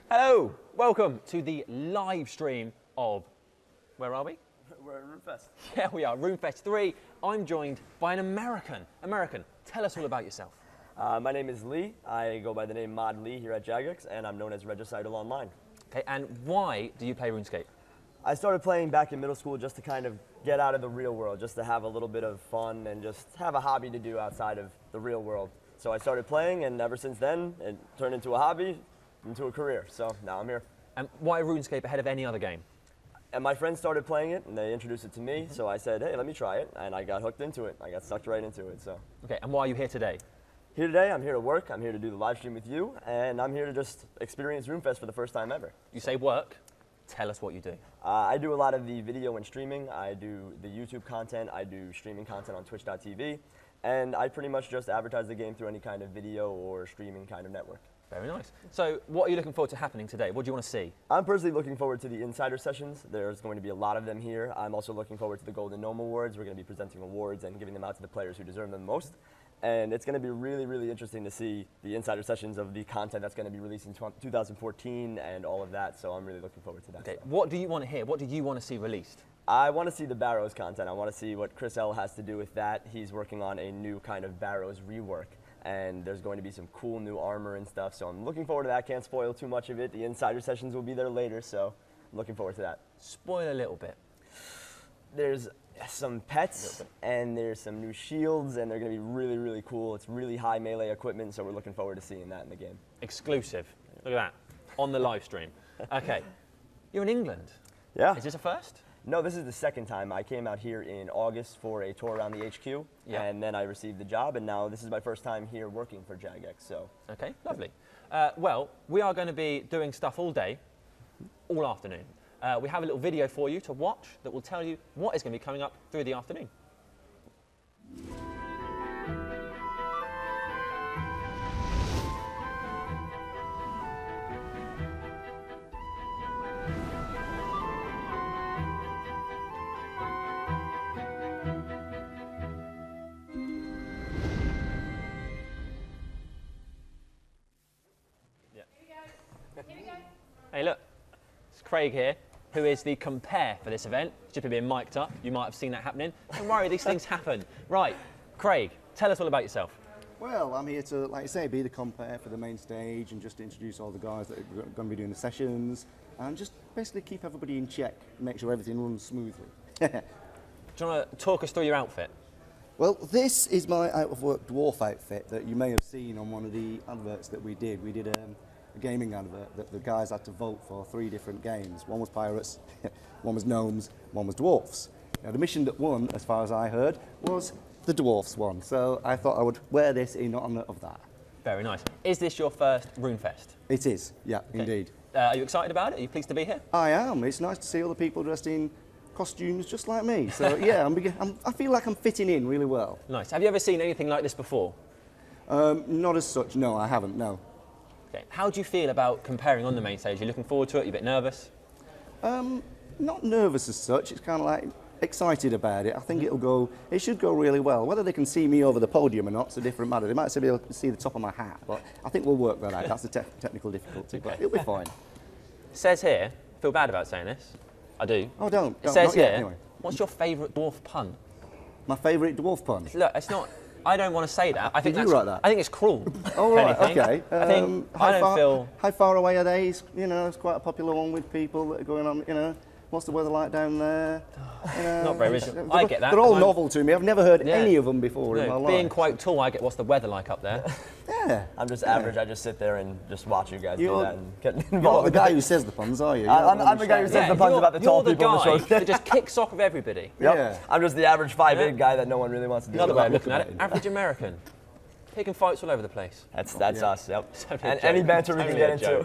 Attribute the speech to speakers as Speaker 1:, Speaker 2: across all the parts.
Speaker 1: Hello, welcome to the live stream of, where are we?
Speaker 2: We're at RuneFest.
Speaker 1: Yeah, we are, RuneFest 3. I'm joined by an American. American, tell us all about yourself.
Speaker 2: My name is Lee. I go by the name Mod Lee here at Jagex, and I'm known as Regicidal Online.
Speaker 1: Okay, and why do you play RuneScape?
Speaker 2: I started playing back in middle school just to kind of get out of the real world, just to have a little bit of fun and just have a hobby to do outside of the real world. So I started playing, and ever since then, it turned into a hobby, into a career. So now I'm here.
Speaker 1: And why RuneScape ahead of any other game?
Speaker 2: And my friends started playing it, and they introduced it to me, so I said, hey, let me try it, and I got hooked into it. I got sucked right into it, so.
Speaker 1: Okay, and why are you here today?
Speaker 2: Here today, I'm here to work, I'm here to do the live stream with you, and I'm here to just experience RuneFest for the first time ever.
Speaker 1: You say work, tell us what you do.
Speaker 2: I do a lot of the video and streaming. I do the YouTube content, I do streaming content on twitch.tv, and I pretty much just advertise the game through any kind of video or streaming kind of network.
Speaker 1: Very nice. So what are you looking forward to happening today? What do you want to see?
Speaker 2: I'm personally looking forward to the insider sessions. There's going to be a lot of them here. I'm also looking forward to the Golden Gnome Awards. We're going to be presenting awards and giving them out to the players who deserve them most. And it's going to be really, really interesting to see the insider sessions of the content that's going to be released in 2014 and all of that. So I'm really looking forward to that.
Speaker 1: Okay, what do you want to hear? What do you want to see released?
Speaker 2: I want to see the Barrows content. I want to see what Chris L has to do with that. He's working on a new kind of Barrows rework. And there's going to be some cool new armor and stuff, so I'm looking forward to that. Can't spoil too much of it. The insider sessions will be there later, so I'm looking forward to that.
Speaker 1: Spoil a little bit.
Speaker 2: There's some pets, and there's some new shields, and they're going to be really, really cool. It's really high melee equipment, so we're looking forward to seeing that in the game.
Speaker 1: Exclusive. Look at that. On the live stream. Okay. You're in England.
Speaker 2: Yeah.
Speaker 1: Is this a first?
Speaker 2: No, this is the second time. I came out here in August for a tour around the HQ, and then I received the job, and now this is my first time here working for Jagex, so.
Speaker 1: Okay, lovely. Well, we are going to be doing stuff all day, all afternoon. We have a little video for you to watch that will tell you what is going to be coming up through the afternoon. Hey, look, it's Craig here, who is the compare for this event. It's just being mic'd up. You might have seen that happening. Don't worry, these things happen. Right, Craig, tell us all about yourself.
Speaker 3: Well, I'm here to, like you say, be the compare for the main stage and just introduce all the guys that are going to be doing the sessions and just basically keep everybody in check and make sure everything runs smoothly.
Speaker 1: Do you want to talk us through your outfit?
Speaker 3: Well, this is my out-of-work dwarf outfit that you may have seen on one of the adverts that we did. We did a gaming advert that the guys had to vote for 3 different games. One was pirates, one was gnomes, one was dwarfs. Now the mission that won, as far as I heard, was the dwarfs one. So I thought I would wear this in honor of that.
Speaker 1: Very nice. Is this your first RuneFest?
Speaker 3: It is, yeah, okay. Indeed.
Speaker 1: Are you excited about it? Are you pleased to be here?
Speaker 3: I am. It's nice to see other people dressed in costumes just like me. So yeah, I feel like I'm fitting in really well.
Speaker 1: Nice. Have you ever seen anything like this before?
Speaker 3: Not as such, no, I haven't, no.
Speaker 1: Okay. How do you feel about comparing on the main stage? Are you looking forward to it? Are you a bit nervous?
Speaker 3: Not nervous as such. It's kind of like excited about it. I think it should go really well. Whether they can see me over the podium or not, it's a different matter. They might be able to see the top of my hat, but I think we'll work that out. That's the technical difficulty, but it'll be fine.
Speaker 1: It says here, I feel bad about saying this. I do.
Speaker 3: Oh, don't.
Speaker 1: It says here,
Speaker 3: anyway.
Speaker 1: What's your favourite dwarf pun?
Speaker 3: My favourite dwarf pun?
Speaker 1: Look, it's not... I don't want to say that. I think
Speaker 3: Did you write that?
Speaker 1: I think it's cruel.
Speaker 3: Oh, right, okay.
Speaker 1: How
Speaker 3: far away are they? You know, it's quite a popular one with people that are going on, you know. What's the weather like down there?
Speaker 1: Not very original. I get that.
Speaker 3: They're all novel to me. I've never heard any of them before in my life.
Speaker 1: Being quite tall, I get what's the weather like up there.
Speaker 3: Yeah.
Speaker 2: I'm just average. I just sit there and just watch you guys do that and get involved.
Speaker 3: You're not the guy who says the puns, are you?
Speaker 2: I'm the guy who says the puns about the tall people in the short.
Speaker 1: You're the guy that just kicks off with everybody.
Speaker 2: Yep. Yeah. I'm just the average 5'8" guy that no one really wants to do.
Speaker 1: Another way of looking at it. Average American. Picking fights all over the place.
Speaker 2: That's us, yep. And any banter we can get into.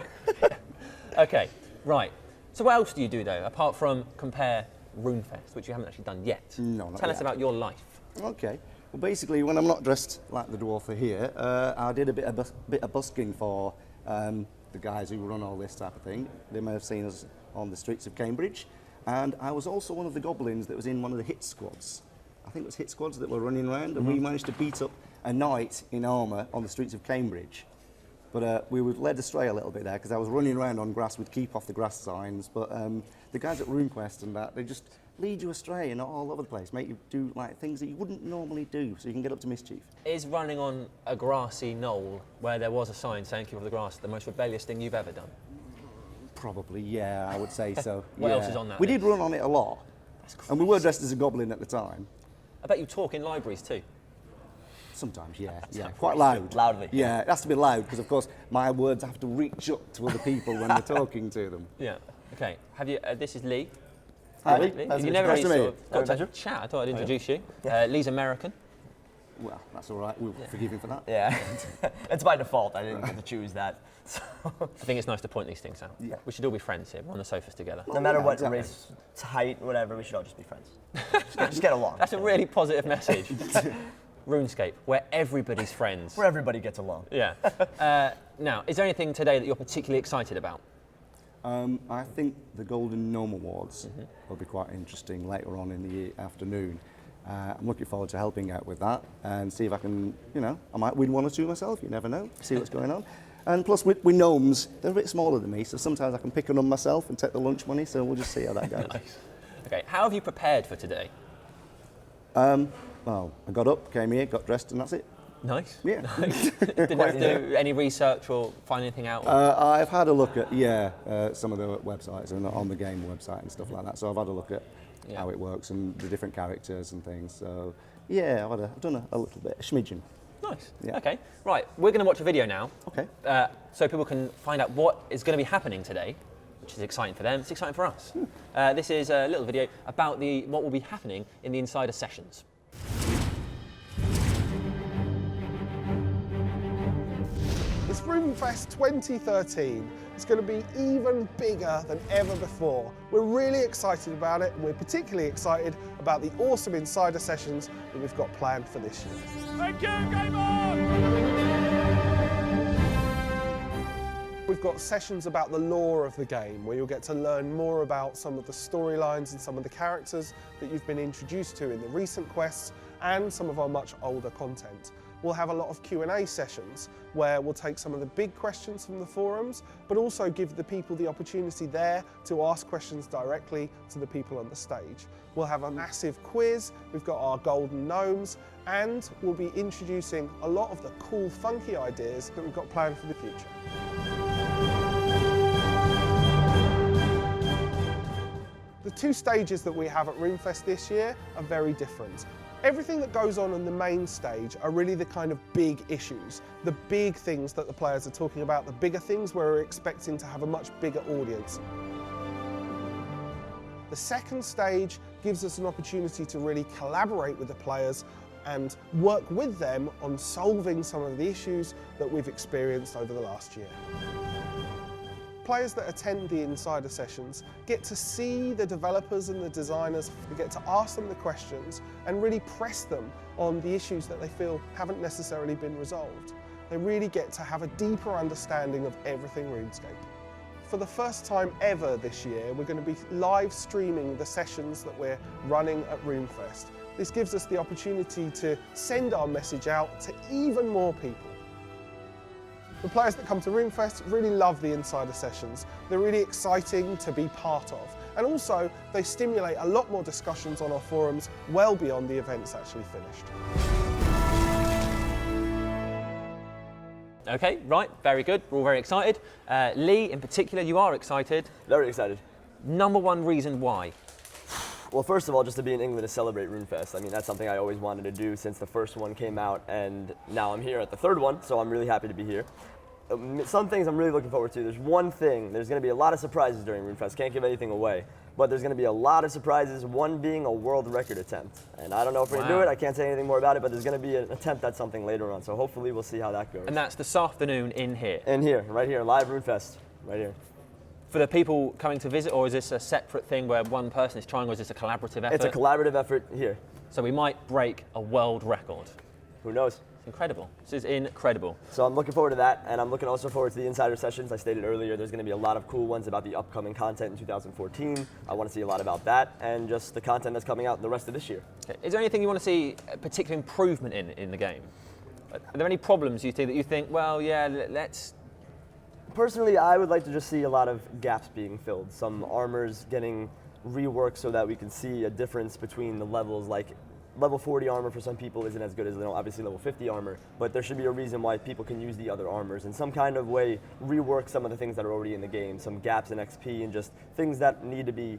Speaker 1: Okay, right. So what else do you do though, apart from compare RuneFest, which you haven't actually done yet?
Speaker 3: No, not yet.
Speaker 1: Tell us about your life.
Speaker 3: Okay. Well, basically, when I'm not dressed like the dwarf here, I did a bit of busking for the guys who run all this type of thing. They may have seen us on the streets of Cambridge. And I was also one of the goblins that was in one of the hit squads. I think it was hit squads that were running around, and we managed to beat up a knight in armour on the streets of Cambridge. But we were led astray a little bit there because I was running around on grass with keep off the grass signs. But the guys at RuneQuest and that, they just lead you astray and all over the place, make you do like things that you wouldn't normally do, so you can get up to mischief.
Speaker 1: Is running on a grassy knoll where there was a sign saying keep off the grass the most rebellious thing you've ever done?
Speaker 3: Probably, yeah, I would say so.
Speaker 1: What
Speaker 3: yeah.
Speaker 1: else is on that
Speaker 3: We
Speaker 1: list?
Speaker 3: did run on it a lot, and we were dressed as a goblin at the time.
Speaker 1: I bet you talk in libraries too.
Speaker 3: Sometimes, yeah, quite loud.
Speaker 2: Loudly.
Speaker 3: Yeah, it has to be loud because, of course, my words have to reach up to other people when we're talking to them.
Speaker 1: Yeah. Okay. Have you? This is Lee.
Speaker 3: Hi,
Speaker 1: Lee.
Speaker 3: nice
Speaker 1: You
Speaker 3: to
Speaker 1: never
Speaker 3: meet you.
Speaker 1: really
Speaker 3: Nice to
Speaker 1: sort
Speaker 3: meet
Speaker 1: of
Speaker 3: you.
Speaker 1: got to chat. I thought I'd introduce you.
Speaker 2: Yeah.
Speaker 1: Lee's American.
Speaker 3: Well, that's all right. We'll forgive him for that.
Speaker 2: Yeah, it's by default. I didn't get to choose that. So,
Speaker 1: I think it's nice to point these things out.
Speaker 3: Yeah.
Speaker 1: We should all be friends here. We're on the sofas together.
Speaker 2: no matter
Speaker 3: yeah,
Speaker 2: what
Speaker 3: exactly.
Speaker 2: race, height, whatever, we should all just be friends. Just get along.
Speaker 1: That's a really positive message. RuneScape, where everybody's friends.
Speaker 2: Where everybody gets along.
Speaker 1: Yeah. Now, is there anything today that you're particularly excited about?
Speaker 3: I think the Golden Gnome Awards will be quite interesting later on in the afternoon. I'm looking forward to helping out with that and see if I can, I might win one or two myself, you never know, see what's going on. And plus with gnomes, they're a bit smaller than me, so sometimes I can pick on them myself and take the lunch money, so we'll just see how that goes.
Speaker 1: Nice. Okay, how have you prepared for today?
Speaker 3: Well, I got up, came here, got dressed, and that's it.
Speaker 1: Nice.
Speaker 3: Yeah.
Speaker 1: Didn't have to do any research or find anything out?
Speaker 3: I've had a look at, some of the websites and on the game website and stuff like that, so I've had a look at how it works and the different characters and things, so yeah, I've done a little bit, a smidgen.
Speaker 1: Nice.
Speaker 3: Yeah.
Speaker 1: Okay. Right, we're going to watch a video now.
Speaker 3: Okay.
Speaker 1: So people can find out what is going to be happening today, which is exciting for them. It's exciting for us. This is a little video about what will be happening in the Insider sessions.
Speaker 4: It's RuneFest 2013. It's going to be even bigger than ever before. We're really excited about it, and we're particularly excited about the awesome Insider sessions that we've got planned for this year.
Speaker 5: Thank you, game on!
Speaker 4: We've got sessions about the lore of the game, where you'll get to learn more about some of the storylines and some of the characters that you've been introduced to in the recent quests and some of our much older content. We'll have a lot of Q&A sessions where we'll take some of the big questions from the forums, but also give the people the opportunity there to ask questions directly to the people on the stage. We'll have a massive quiz, we've got our golden gnomes, and we'll be introducing a lot of the cool, funky ideas that we've got planned for the future. The two stages that we have at RuneFest this year are very different. Everything that goes on the main stage are really the kind of big issues, the big things that the players are talking about, the bigger things where we're expecting to have a much bigger audience. The second stage gives us an opportunity to really collaborate with the players and work with them on solving some of the issues that we've experienced over the last year. Players that attend the Insider sessions get to see the developers and the designers, they get to ask them the questions and really press them on the issues that they feel haven't necessarily been resolved. They really get to have a deeper understanding of everything RuneScape. For the first time ever this year, we're going to be live streaming the sessions that we're running at RuneFest. This gives us the opportunity to send our message out to even more people. The players that come to RuneFest really love the Insider sessions. They're really exciting to be part of. And also, they stimulate a lot more discussions on our forums well beyond the event's actually finished.
Speaker 1: Okay, right, very good. We're all very excited. Lee, in particular, you are excited.
Speaker 2: Very excited.
Speaker 1: Number one reason why?
Speaker 2: Well, first of all, just to be in England to celebrate RuneFest. I mean, that's something I always wanted to do since the first one came out, and now I'm here at the third one, so I'm really happy to be here. Some things I'm really looking forward to. There's one thing, there's going to be a lot of surprises during RuneFest. Can't give anything away, but there's going to be a lot of surprises, one being a world record attempt. And I don't know if we're going to do it, I can't say anything more about it, but there's going to be an attempt at something later on, so hopefully we'll see how that goes.
Speaker 1: And that's this afternoon in here.
Speaker 2: In here, right here, live RuneFest, right here.
Speaker 1: For the people coming to visit, or is this a separate thing where one person is trying, or is this a collaborative effort?
Speaker 2: It's a collaborative effort here.
Speaker 1: So we might break a world record.
Speaker 2: Who knows?
Speaker 1: It's incredible. This is incredible.
Speaker 2: So I'm looking forward to that, and I'm looking also forward to the Insider sessions. I stated earlier there's going to be a lot of cool ones about the upcoming content in 2014. I want to see a lot about that, and just the content that's coming out the rest of this year.
Speaker 1: Okay. Is there anything you want to see a particular improvement in the game? Are there any problems you think, well, yeah, let's
Speaker 2: Personally, I would like to just see a lot of gaps being filled. Some armors getting reworked so that we can see a difference between the levels. Like level 40 armor for some people isn't as good as, obviously level 50 armor, but there should be a reason why people can use the other armors in some kind of way, rework some of the things that are already in the game, some gaps in XP and just things that need to be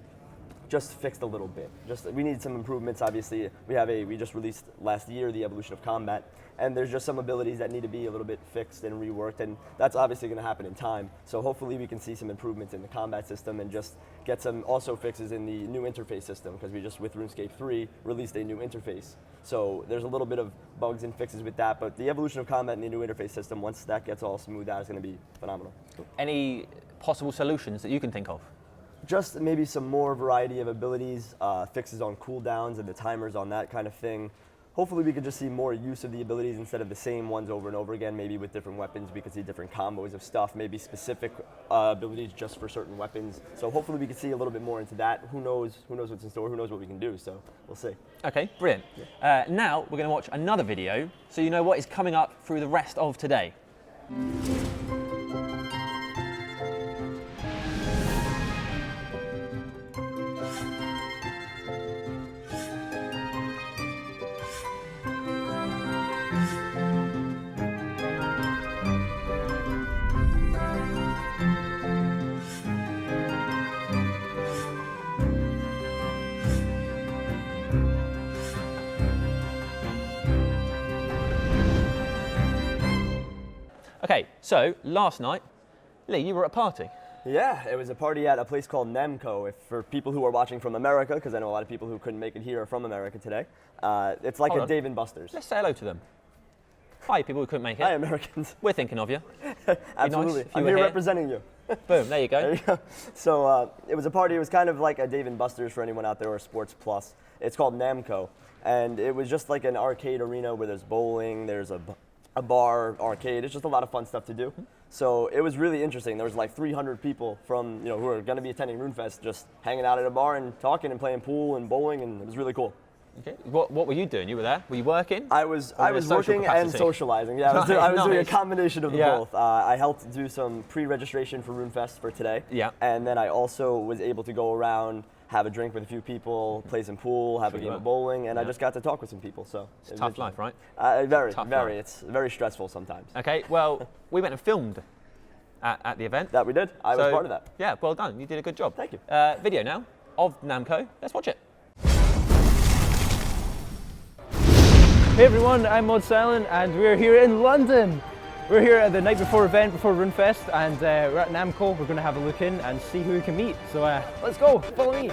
Speaker 2: just fixed a little bit. We need some improvements. Obviously, we just released last year the evolution of combat, and there's just some abilities that need to be a little bit fixed and reworked, and that's obviously going to happen in time. So hopefully we can see some improvements in the combat system and just get some also fixes in the new interface system, because we just with RuneScape 3 released a new interface. So there's a little bit of bugs and fixes with that, but the evolution of combat and the new interface system, once that gets all smoothed out, is going to be phenomenal.
Speaker 1: Any possible solutions that you can think of?
Speaker 2: Just maybe some more variety of abilities, fixes on cooldowns and the timers on that kind of thing. Hopefully we could just see more use of the abilities instead of the same ones over and over again. Maybe with different weapons we could see different combos of stuff, maybe specific abilities just for certain weapons. So hopefully we could see a little bit more into that. Who knows what's in store, who knows what we can do, so we'll see.
Speaker 1: Okay, brilliant. Now we're going to watch another video so you know what is coming up through the rest of today. Okay, so last night, Lee, you were at a party.
Speaker 2: Yeah, it was a party at a place called Nemco. For people who are watching from America, because I know a lot of people who couldn't make it here are from America today, it's like a Dave & Buster's.
Speaker 1: Let's say hello to them. Hi, people who couldn't make it.
Speaker 2: Hi, Americans.
Speaker 1: We're thinking of you.
Speaker 2: Absolutely.
Speaker 1: Nice
Speaker 2: I'm here representing you.
Speaker 1: Boom, there you go.
Speaker 2: There you go. So it was a party. It was kind of like a Dave & Buster's for anyone out there, or Sports Plus. It's called Namco, and it was just like an arcade arena where there's bowling, there's a bar, arcade. It's just a lot of fun stuff to do. So it was really interesting. There was like 300 people from who are going to be attending RuneFest, just hanging out at a bar and talking and playing pool and bowling, and it was really cool.
Speaker 1: Okay. What were you doing? You were there? Were you working?
Speaker 2: I was working and socializing. Yeah, I was doing a combination of the both. I helped do some pre-registration for RuneFest for today.
Speaker 1: Yeah.
Speaker 2: And then I also was able to go around, have a drink with a few people, play some pool, have a game of bowling, and I just got to talk with some people. So
Speaker 1: it's a tough life, right?
Speaker 2: Very.
Speaker 1: Life.
Speaker 2: It's very stressful sometimes.
Speaker 1: Okay, well, we went and filmed at the event.
Speaker 2: That we did. I was part of that.
Speaker 1: Yeah, well done. You did a good job.
Speaker 2: Thank you.
Speaker 1: Video now of Namco. Let's watch it.
Speaker 6: Hey everyone, I'm Mod Silent and we're here in London. We're here at the night before event before RuneFest, and we're at Namco. We're going to have a look in and see who we can meet. So let's go, follow me.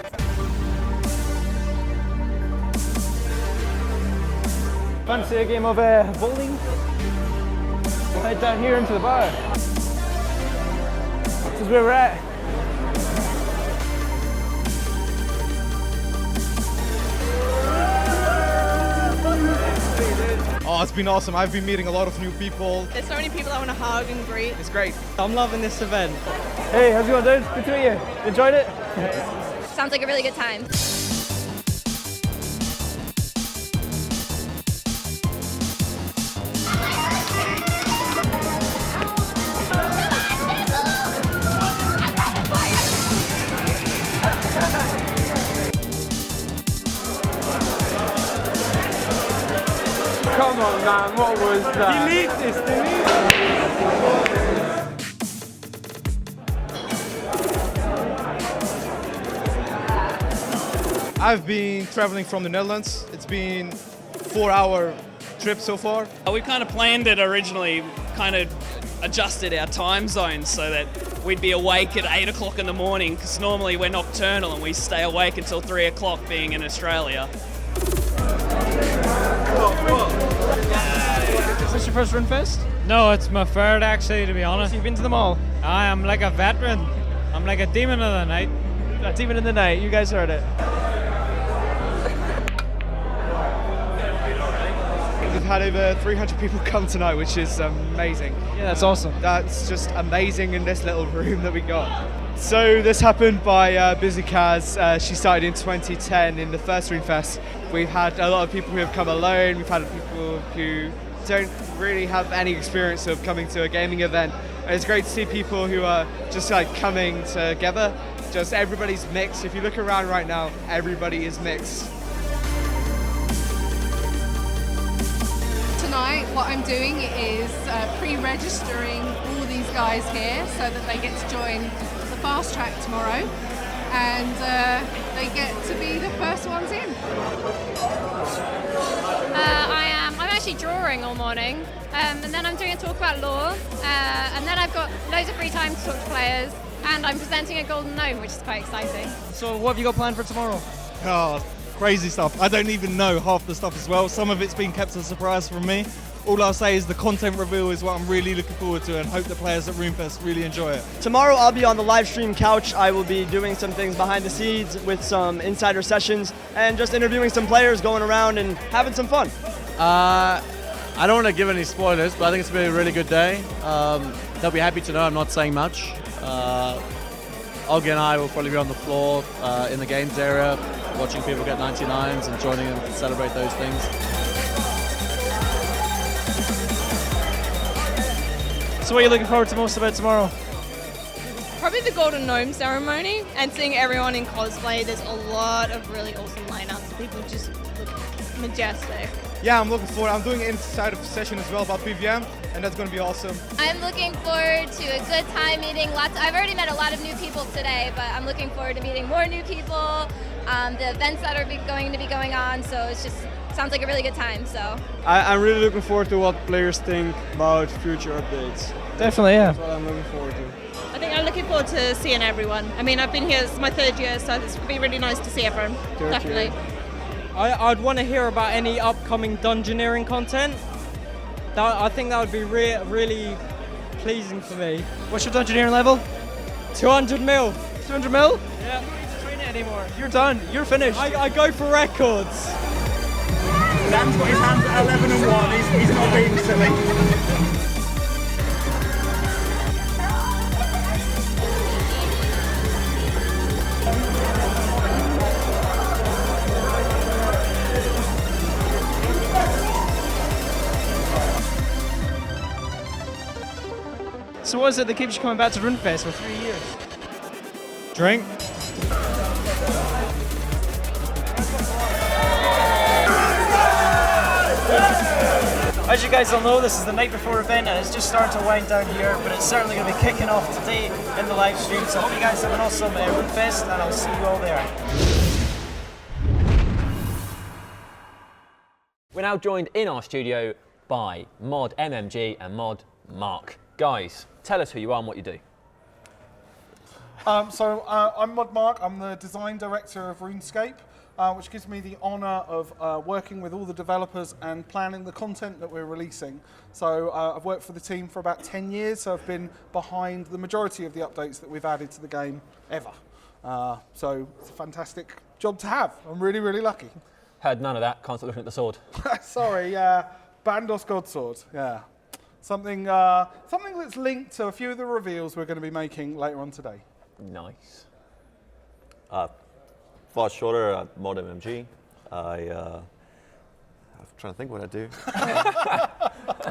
Speaker 6: Fancy a game of bowling? We'll head down here into the bar. This is where we're at.
Speaker 7: Oh, it's been awesome. I've been meeting a lot of new people.
Speaker 8: There's so many people I want to hug and greet.
Speaker 7: It's great.
Speaker 6: I'm loving this event. Hey, how's it going, dude? Good to meet you. Enjoyed it?
Speaker 8: Sounds like a really good time.
Speaker 6: Come on, man, what was that? Delete this, delete
Speaker 7: it. I've been traveling from the Netherlands. It's been a 4-hour trip so far.
Speaker 9: We kind of planned it originally, kind of adjusted our time zones so that we'd be awake at 8 o'clock in the morning, because normally we're nocturnal and we stay awake until 3 o'clock being in Australia.
Speaker 6: Is this your first RuneFest?
Speaker 10: No, it's my third actually, to be honest.
Speaker 6: So you've been to them all?
Speaker 10: I am like a veteran. I'm like a demon of the night.
Speaker 6: A demon in the night, you guys heard it.
Speaker 7: We've had over 300 people come tonight, which is amazing.
Speaker 6: Yeah, that's awesome.
Speaker 7: That's just amazing in this little room that we got. So this happened by Busy Kaz. She started in 2010 in the first RuneFest. We've had a lot of people who have come alone. We've had people who don't really have any experience of coming to a gaming event, It's great to see people who are just like coming together. Just everybody's mixed. If you look around right now, everybody is mixed.
Speaker 11: Tonight, what I'm doing is pre-registering all these guys here so that they get to join the fast track tomorrow, and they get to be the first ones in.
Speaker 8: I'm actually drawing all morning, and then I'm doing a talk about lore, and then I've got loads of free time to talk to players, and I'm presenting a golden gnome, which is quite exciting.
Speaker 10: So what have you got planned for tomorrow?
Speaker 12: Oh, crazy stuff. I don't even know half the stuff as well. Some of it's been kept a surprise from me. All I'll say is the content reveal is what I'm really looking forward to, and hope the players at RuneFest really enjoy it.
Speaker 2: Tomorrow I'll be on the live stream couch. I will be doing some things behind the scenes with some insider sessions and just interviewing some players, going around and having some fun.
Speaker 13: I don't want to give any spoilers, but I think it's going to be a really good day. They'll be happy to know I'm not saying much. Olga and I will probably be on the floor in the games area, watching people get 99s and joining them to celebrate those things.
Speaker 10: So what are you looking forward to most about tomorrow?
Speaker 8: Probably the golden gnome ceremony and seeing everyone in cosplay. There's a lot of really awesome lineups. People just look majestic.
Speaker 12: Yeah, I'm looking forward. I'm doing an inside session as well about PVM, and that's going to be awesome.
Speaker 8: I'm looking forward to a good time meeting I've already met a lot of new people today, but I'm looking forward to meeting more new people. The events that are going to be going on, so it's just sounds like a really good time. So
Speaker 7: I'm really looking forward to what players think about future updates.
Speaker 10: Definitely, yeah.
Speaker 7: That's what I'm looking forward to.
Speaker 8: I think I'm looking forward to seeing everyone. I mean, I've been here, this is my 3rd year, so it's be really nice to see everyone. Definitely.
Speaker 10: I'd want to hear about any upcoming dungeoneering content. I think that would be really pleasing for me. What's your dungeoneering level? 200 mil. 200 mil? Yeah, I'm not need to train it anymore. You're done. You're finished. I go for records.
Speaker 5: Sam's got his hands at 11 and 1. He's not being silly.
Speaker 10: So what is it that keeps you coming back to RuneFest for 3 years?
Speaker 12: Drink.
Speaker 10: As you guys all know, this is the night before event and it's just starting to wind down here, but it's certainly going to be kicking off today in the live stream. So I hope you guys have an awesome RuneFest, and I'll see you all there.
Speaker 1: We're now joined in our studio by Mod MMG and Mod Mark. Guys, tell us who you are and what you do.
Speaker 14: I'm Mod Mark. I'm the design director of RuneScape, which gives me the honour of working with all the developers and planning the content that we're releasing. So I've worked for the team for about 10 years, so I've been behind the majority of the updates that we've added to the game ever. So it's a fantastic job to have. I'm really, really lucky.
Speaker 1: Heard none of that, can't stop looking at the sword.
Speaker 14: Sorry, Bandos Godsword, yeah. Something that's linked to a few of the reveals we're going to be making later on today.
Speaker 1: Nice.
Speaker 15: Fast Shorter, Mod MMG. I'm trying to think what I do.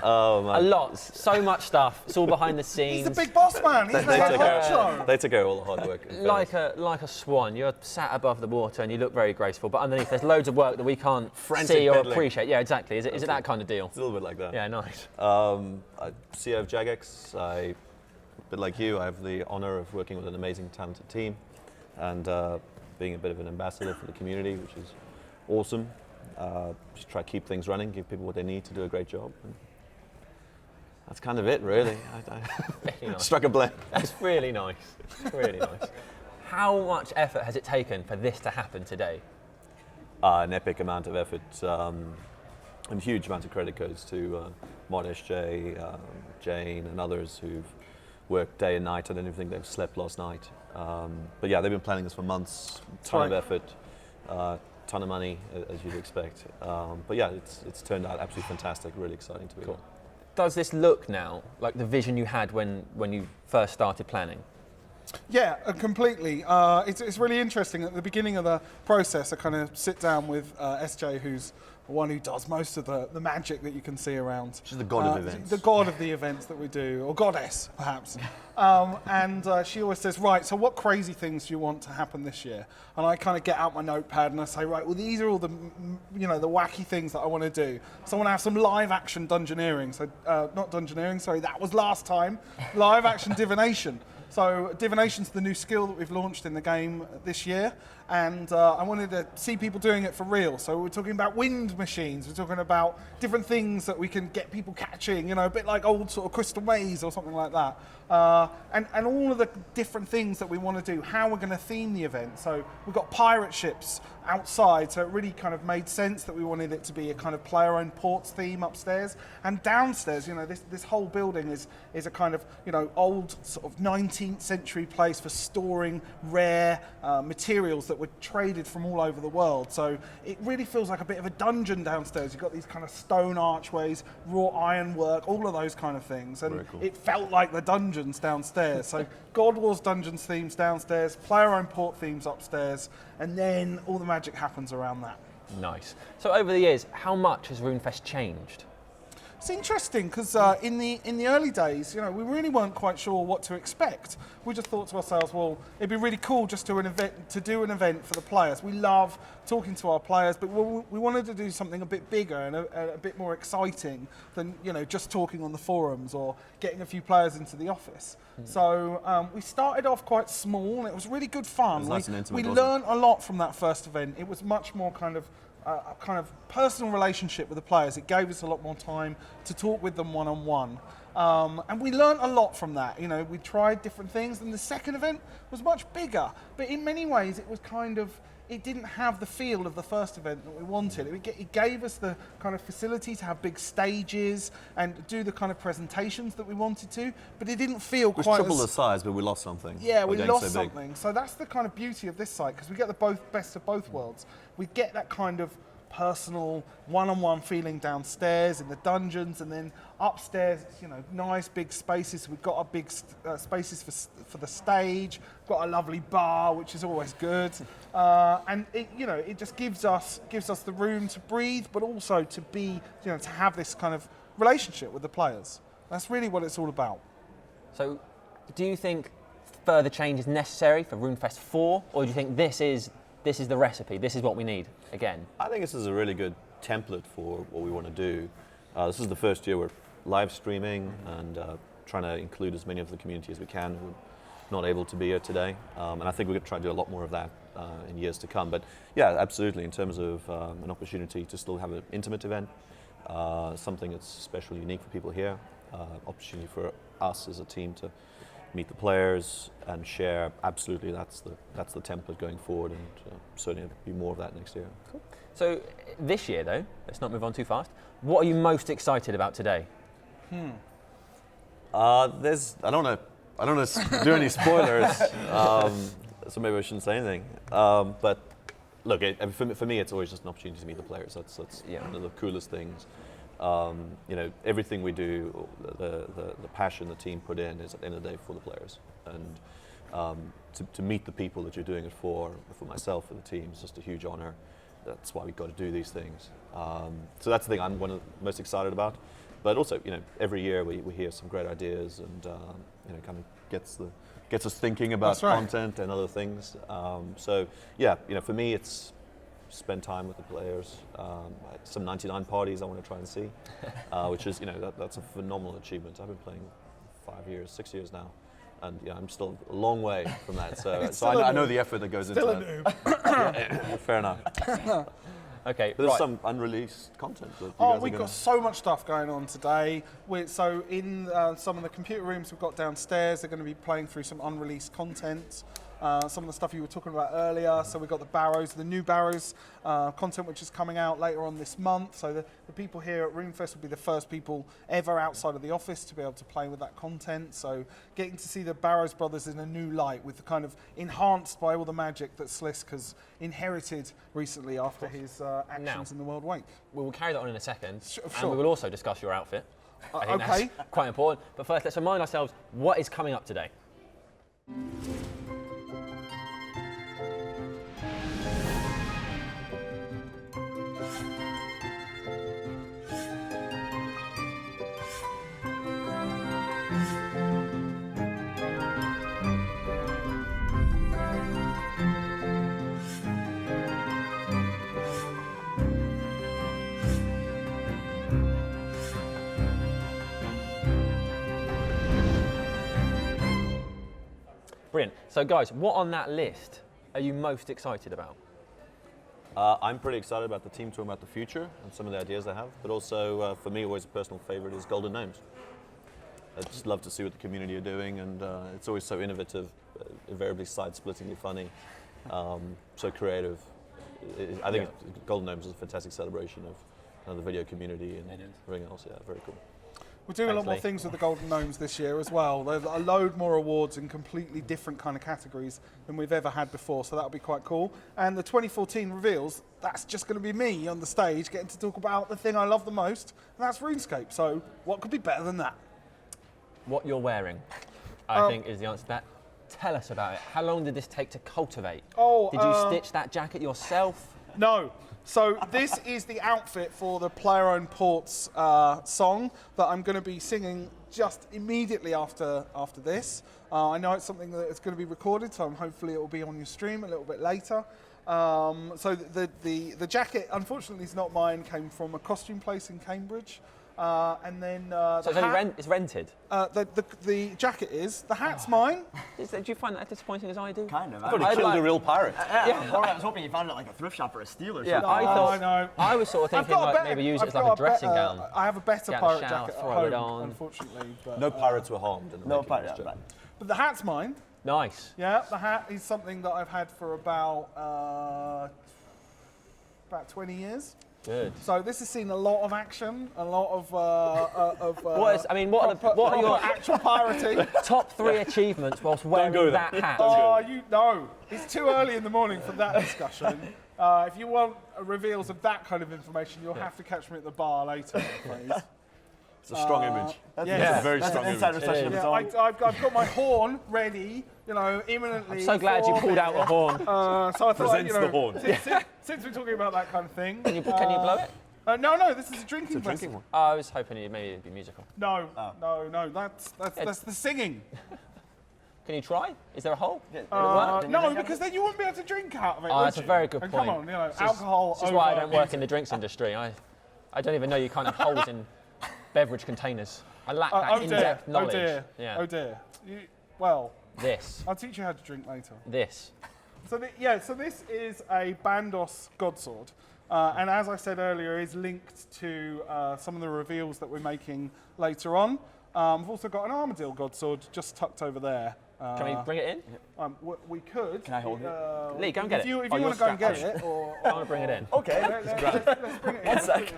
Speaker 1: A lot, so much stuff. It's all behind the scenes.
Speaker 14: He's the big boss man. He's the head honcho.
Speaker 15: They took out all the hard work.
Speaker 1: Like a swan, you're sat above the water and you look very graceful, but underneath there's loads of work that we can't see or appreciate. Yeah, exactly. Is it that kind of deal?
Speaker 15: It's a little bit like that.
Speaker 1: Yeah, nice.
Speaker 15: CEO of Jagex. A bit like you, I have the honour of working with an amazing, talented team, and being a bit of an ambassador for the community, which is awesome. Just try to keep things running, give people what they need to do a great job. And that's kind of it, really. I struck a blend.
Speaker 1: That's really nice. Really nice. How much effort has it taken for this to happen today?
Speaker 15: An epic amount of effort, and a huge amount of credit goes to Mod SJ, Jane, and others who've worked day and night. I don't even think they've slept last night. But yeah, they've been planning this for months. Ton of effort. Ton of money, as you'd expect. But yeah, it's turned out absolutely fantastic, really exciting to be
Speaker 1: Does this look now like the vision you had when you first started planning?
Speaker 14: Yeah, completely. It's really interesting. At the beginning of the process, I kind of sit down with SJ, who's the one who does most of the magic that you can see around.
Speaker 15: She's the god of events.
Speaker 14: The god of the events that we do, or goddess, perhaps. And she always says, right, so what crazy things do you want to happen this year? And I kind of get out my notepad and I say, right, well, these are all the, the wacky things that I want to do. So I want to have some live action dungeoneering. So, not dungeoneering, sorry, that was last time. Live action divination. So divination's the new skill that we've launched in the game this year, and I wanted to see people doing it for real. So we're talking about wind machines, we're talking about different things that we can get people catching, a bit like old sort of Crystal Maze or something like that. And all of the different things that we want to do, how we're going to theme the event. So we've got pirate ships outside, so it really kind of made sense that we wanted it to be a kind of player-owned ports theme upstairs. And downstairs, this whole building is a kind of, old sort of 19th century place for storing rare materials that were traded from all over the world. So it really feels like a bit of a dungeon downstairs. You've got these kind of stone archways, wrought ironwork, all of those kind of things. And
Speaker 15: cool.
Speaker 14: It felt like the dungeons downstairs. So God Wars Dungeons themes downstairs, player-owned port themes upstairs, and then all the magic happens around that.
Speaker 1: Nice. So over the years, how much has RuneFest changed?
Speaker 14: It's interesting because in the early days, we really weren't quite sure what to expect. We just thought to ourselves, well, it'd be really cool just to do an event for the players. We love talking to our players, but we wanted to do something a bit bigger and a bit more exciting than just talking on the forums or getting a few players into the office. So we started off quite small, and it was really good fun.
Speaker 15: It was nice and intimate,
Speaker 14: we
Speaker 15: wasn't it?
Speaker 14: learned a lot from that first event. It was much more a kind of personal relationship with the players. It gave us a lot more time to talk with them one-on-one. And we learned a lot from that. We tried different things, and the second event was much bigger. But in many ways, it was it didn't have the feel of the first event that we wanted. It gave us the kind of facility to have big stages and do the kind of presentations that we wanted to, but it didn't feel quite
Speaker 15: triple the size, but we lost something.
Speaker 14: Yeah, we lost
Speaker 15: so big.
Speaker 14: something. So that's the kind of beauty of this site, because we get the best of both worlds. We get that kind of personal one-on-one feeling downstairs in the dungeons, and then upstairs, nice big spaces. We've got our big spaces for the stage. Got a lovely bar, which is always good, and it just gives us the room to breathe, but also to be, to have this kind of relationship with the players. That's really what it's all about.
Speaker 1: So, do you think further change is necessary for RuneFest 4, or do you think this is the recipe, this is what we need again?
Speaker 15: I think this is a really good template for what we want to do. This is the first year we're live streaming and trying to include as many of the community as we can who are not able to be here today. And I think we're going to try to do a lot more of that in years to come. But yeah, absolutely, in terms of an opportunity to still have an intimate event, something that's special, unique for people here, opportunity for us as a team to meet the players and share. Absolutely, that's the template going forward, and certainly there'll be more of that next year.
Speaker 1: Cool. So this year, though, let's not move on too fast. What are you most excited about today?
Speaker 15: I don't know do any spoilers, so maybe I shouldn't say anything. But look, for me, it's always just an opportunity to meet the players. That's one of the coolest things. Everything we do, the passion the team put in is at the end of the day for the players, and to meet the people that you're doing it for myself and the team is just a huge honor. That's why we've got to do these things. So that's the thing I'm one of the most excited about. But also, every year we hear some great ideas, and kind of gets us thinking about content and other things. So yeah, for me it's spend time with the players. Some 99 parties I want to try and see, which is that's a phenomenal achievement. I've been playing 6 years now, and I'm still a long way from that. So I know the effort that goes into that. Yeah, fair enough.
Speaker 1: Okay,
Speaker 15: but there's some unreleased content. That
Speaker 14: we've got so much stuff going on today. So in some of the computer rooms we've got downstairs, they're going to be playing through some unreleased content. Some of the stuff you were talking about earlier. So we've got the Barrows, the new Barrows content, which is coming out later on this month. So the people here at RuneFest will be the first people ever outside of the office to be able to play with that content. So getting to see the Barrows brothers in a new light, with the kind of enhanced by all the magic that Slisk has inherited recently after his actions in the World Wake.
Speaker 1: We will carry that on in a second,
Speaker 14: Sure.
Speaker 1: and we will also discuss your outfit. I think that's quite important. But first, let's remind ourselves what is coming up today. Brilliant. So guys, what on that list are you most excited about?
Speaker 15: I'm pretty excited about the team talking about the future and some of the ideas they have, but also for me, always a personal favorite is Golden Gnomes. I just love to see what the community are doing, and it's always so innovative, invariably side-splittingly funny, so creative. I think Golden Gnomes is a fantastic celebration of the video community and everything else. Yeah, very cool.
Speaker 14: We're doing a lot more things with the Golden Gnomes this year as well. There's a load more awards in completely different kind of categories than we've ever had before, so that'll be quite cool. And the 2014 reveals, that's just going to be me on the stage getting to talk about the thing I love the most, and that's RuneScape. So what could be better than that?
Speaker 1: What you're wearing, I think, is the answer to that. Tell us about it. How long did this take to cultivate? Did you stitch that jacket yourself?
Speaker 14: No. So this is the outfit for the Player-Owned Ports song that I'm going to be singing just immediately after this. I know it's something that is going to be recorded, so hopefully it will be on your stream a little bit later. So the jacket, unfortunately, is not mine. Came from a costume place in Cambridge. And then
Speaker 1: so it's rented?
Speaker 14: The jacket is. The hat's mine.
Speaker 1: Do you find that as disappointing as I do?
Speaker 2: Kind of.
Speaker 15: I thought he killed a real pirate.
Speaker 2: Yeah. Or I was hoping you found it like a thrift shop or a steal or something.
Speaker 1: I thought.
Speaker 14: No.
Speaker 1: I was sort of thinking like maybe use it as like a dressing gown.
Speaker 14: I have a better pirate jacket at
Speaker 1: throw it
Speaker 14: home,
Speaker 1: on.
Speaker 14: unfortunately. But,
Speaker 15: No pirates were harmed in the making of this jacket.
Speaker 14: But the hat's mine.
Speaker 1: Nice.
Speaker 14: Yeah, the hat is something that I've had for about 20 years.
Speaker 1: Good.
Speaker 14: So this has seen a lot of action, a lot of
Speaker 1: what are your
Speaker 14: actual pirating?
Speaker 1: top 3 achievements whilst wearing that hat?
Speaker 14: It's too early in the morning for that discussion. If you want reveals of that kind of information, you'll have to catch me at the bar later, please.
Speaker 15: It's a strong image.
Speaker 2: That's
Speaker 15: a very strong image.
Speaker 14: I've got my horn ready, imminently.
Speaker 1: I'm so glad you pulled out a horn.
Speaker 14: So I thought,
Speaker 15: Presents the horn.
Speaker 14: Since we're talking about that kind of thing.
Speaker 1: Can you blow it?
Speaker 14: No, this is a drinking one.
Speaker 1: I was hoping maybe it'd be musical.
Speaker 14: No, that's the singing.
Speaker 1: Can you try? Is there a hole?
Speaker 14: No, because then you wouldn't be able to drink out of it.
Speaker 1: That's a very good point.
Speaker 14: Come on, alcohol.
Speaker 1: This is why I don't work in the drinks industry. I don't even know you can't have holes in beverage containers. I lack that in-depth knowledge.
Speaker 14: Oh dear.
Speaker 1: This.
Speaker 14: I'll teach you how to drink later.
Speaker 1: This.
Speaker 14: So this is a Bandos Godsword, and as I said earlier, is linked to some of the reveals that we're making later on. We've also got an Armadillo Godsword just tucked over there.
Speaker 1: Can we bring it in?
Speaker 14: We could.
Speaker 2: Can I hold it?
Speaker 1: Lee, go and get it.
Speaker 14: If you want to go and get it, or
Speaker 1: I want to bring it in.
Speaker 14: Okay, let's bring it in.
Speaker 2: 1 sec.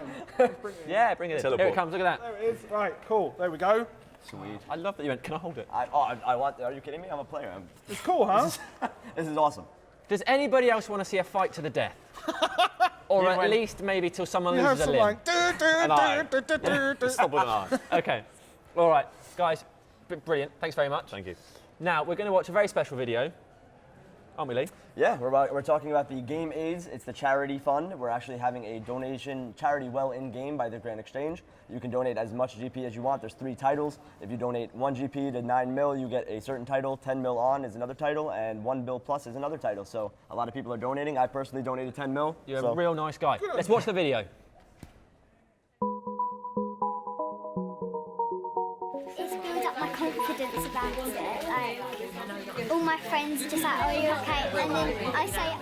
Speaker 1: Yeah, bring it in.
Speaker 15: Teleport.
Speaker 1: Here it comes. Look at that.
Speaker 14: There it is. Right, cool. There we go.
Speaker 2: Sweet.
Speaker 1: I love that you went. Can I hold it?
Speaker 2: I want. Are you kidding me? I'm a player.
Speaker 14: It's cool, huh?
Speaker 2: This is awesome.
Speaker 1: Does anybody else want to see a fight to the death? Or at least maybe till someone
Speaker 14: You have
Speaker 1: loses a
Speaker 14: some
Speaker 1: limb?
Speaker 14: like.
Speaker 15: Stop with an eye.
Speaker 1: Okay. All right, guys. Brilliant. Thanks very much.
Speaker 15: Thank you.
Speaker 1: Now we're going to watch a very special video. Aren't we, Lee?
Speaker 2: Yeah, we're talking about the Game AIDS. It's the charity fund. We're actually having a donation charity well in game by the Grand Exchange. You can donate as much GP as you want. There's 3 titles. If you donate 1 GP to 9 mil, you get a certain title. 10 mil on is another title, and 1 mil plus is another title. So a lot of people are donating. I personally donated 10 mil.
Speaker 1: You're a real nice guy. Let's watch the video.
Speaker 16: It's built up my confidence about it. Like, all my friends are just like, "Are you okay?" And then I say,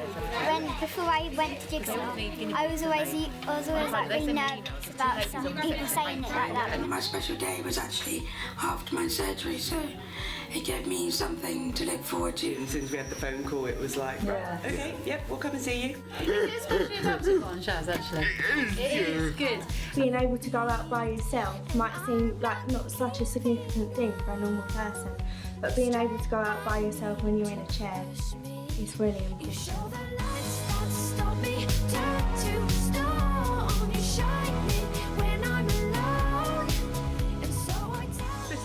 Speaker 16: before I went to Jigsaw, I was always like really nervous about some people saying it like that.
Speaker 17: My special day was actually after my surgery, so it gave me something to look forward to.
Speaker 18: And as soon as we had the phone call, it was like, okay, yep, we'll come and see you.
Speaker 19: It's especially a toxic one, Shaz, actually. It is good.
Speaker 20: Being able to go out by yourself might seem like not such a significant thing for a normal person, but being able to go out by yourself when you're in a chair is really important.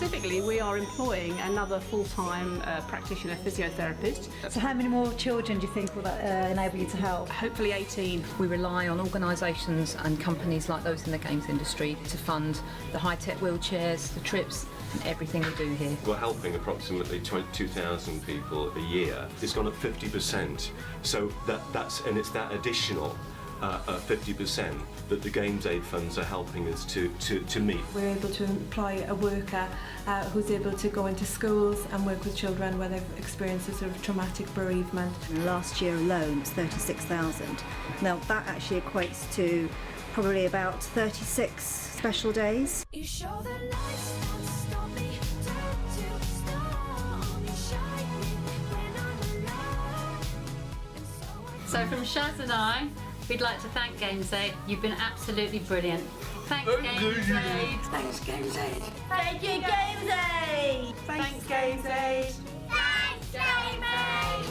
Speaker 19: specifically, we are employing another full-time practitioner physiotherapist.
Speaker 21: So how many more children do you think will that enable you to help?
Speaker 19: Hopefully 18.
Speaker 22: We rely on organisations and companies like those in the games industry to fund the high-tech wheelchairs, the trips, and everything we do here.
Speaker 23: We're helping approximately 22,000 people a year. It's gone up 50%. So it's that additional 50% that the Games Aid funds are helping us to meet.
Speaker 21: We're able to employ a worker who's able to go into schools and work with children where they've experienced a sort of traumatic bereavement.
Speaker 24: Last year alone, it's 36,000. Now that actually equates to probably about 36 special days.
Speaker 25: You show the lights don't stop me, turn to star, only shine me when I'm alone.
Speaker 26: So from Shaz and I, we'd like to thank Games Aid. You've been absolutely brilliant. Thanks, Games Aid.
Speaker 17: Thanks, Games Aid.
Speaker 21: Thank you, Games Aid! Thanks, Games Aid!
Speaker 25: Thanks, Game Aid!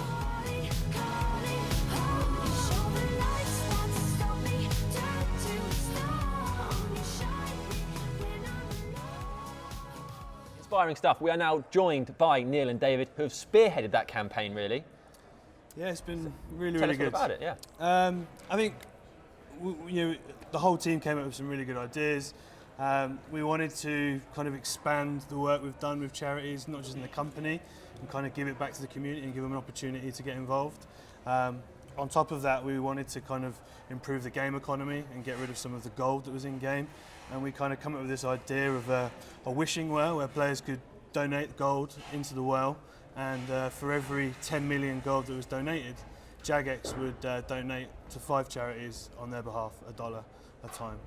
Speaker 1: Inspiring stuff. We are now joined by Neil and David, who have spearheaded that campaign, really.
Speaker 27: Yeah, it's been really,
Speaker 1: Tell
Speaker 27: really
Speaker 1: us all
Speaker 27: good.
Speaker 1: about it, yeah.
Speaker 27: I think the whole team came up with some really good ideas. We wanted to kind of expand the work we've done with charities, not just in the company, and kind of give it back to the community and give them an opportunity to get involved. On top of that, we wanted to kind of improve the game economy and get rid of some of the gold that was in game. And we kind of come up with this idea of a wishing well where players could donate gold into the well, and for every 10 million gold that was donated, Jagex would donate to 5 charities on their behalf, $1 a time.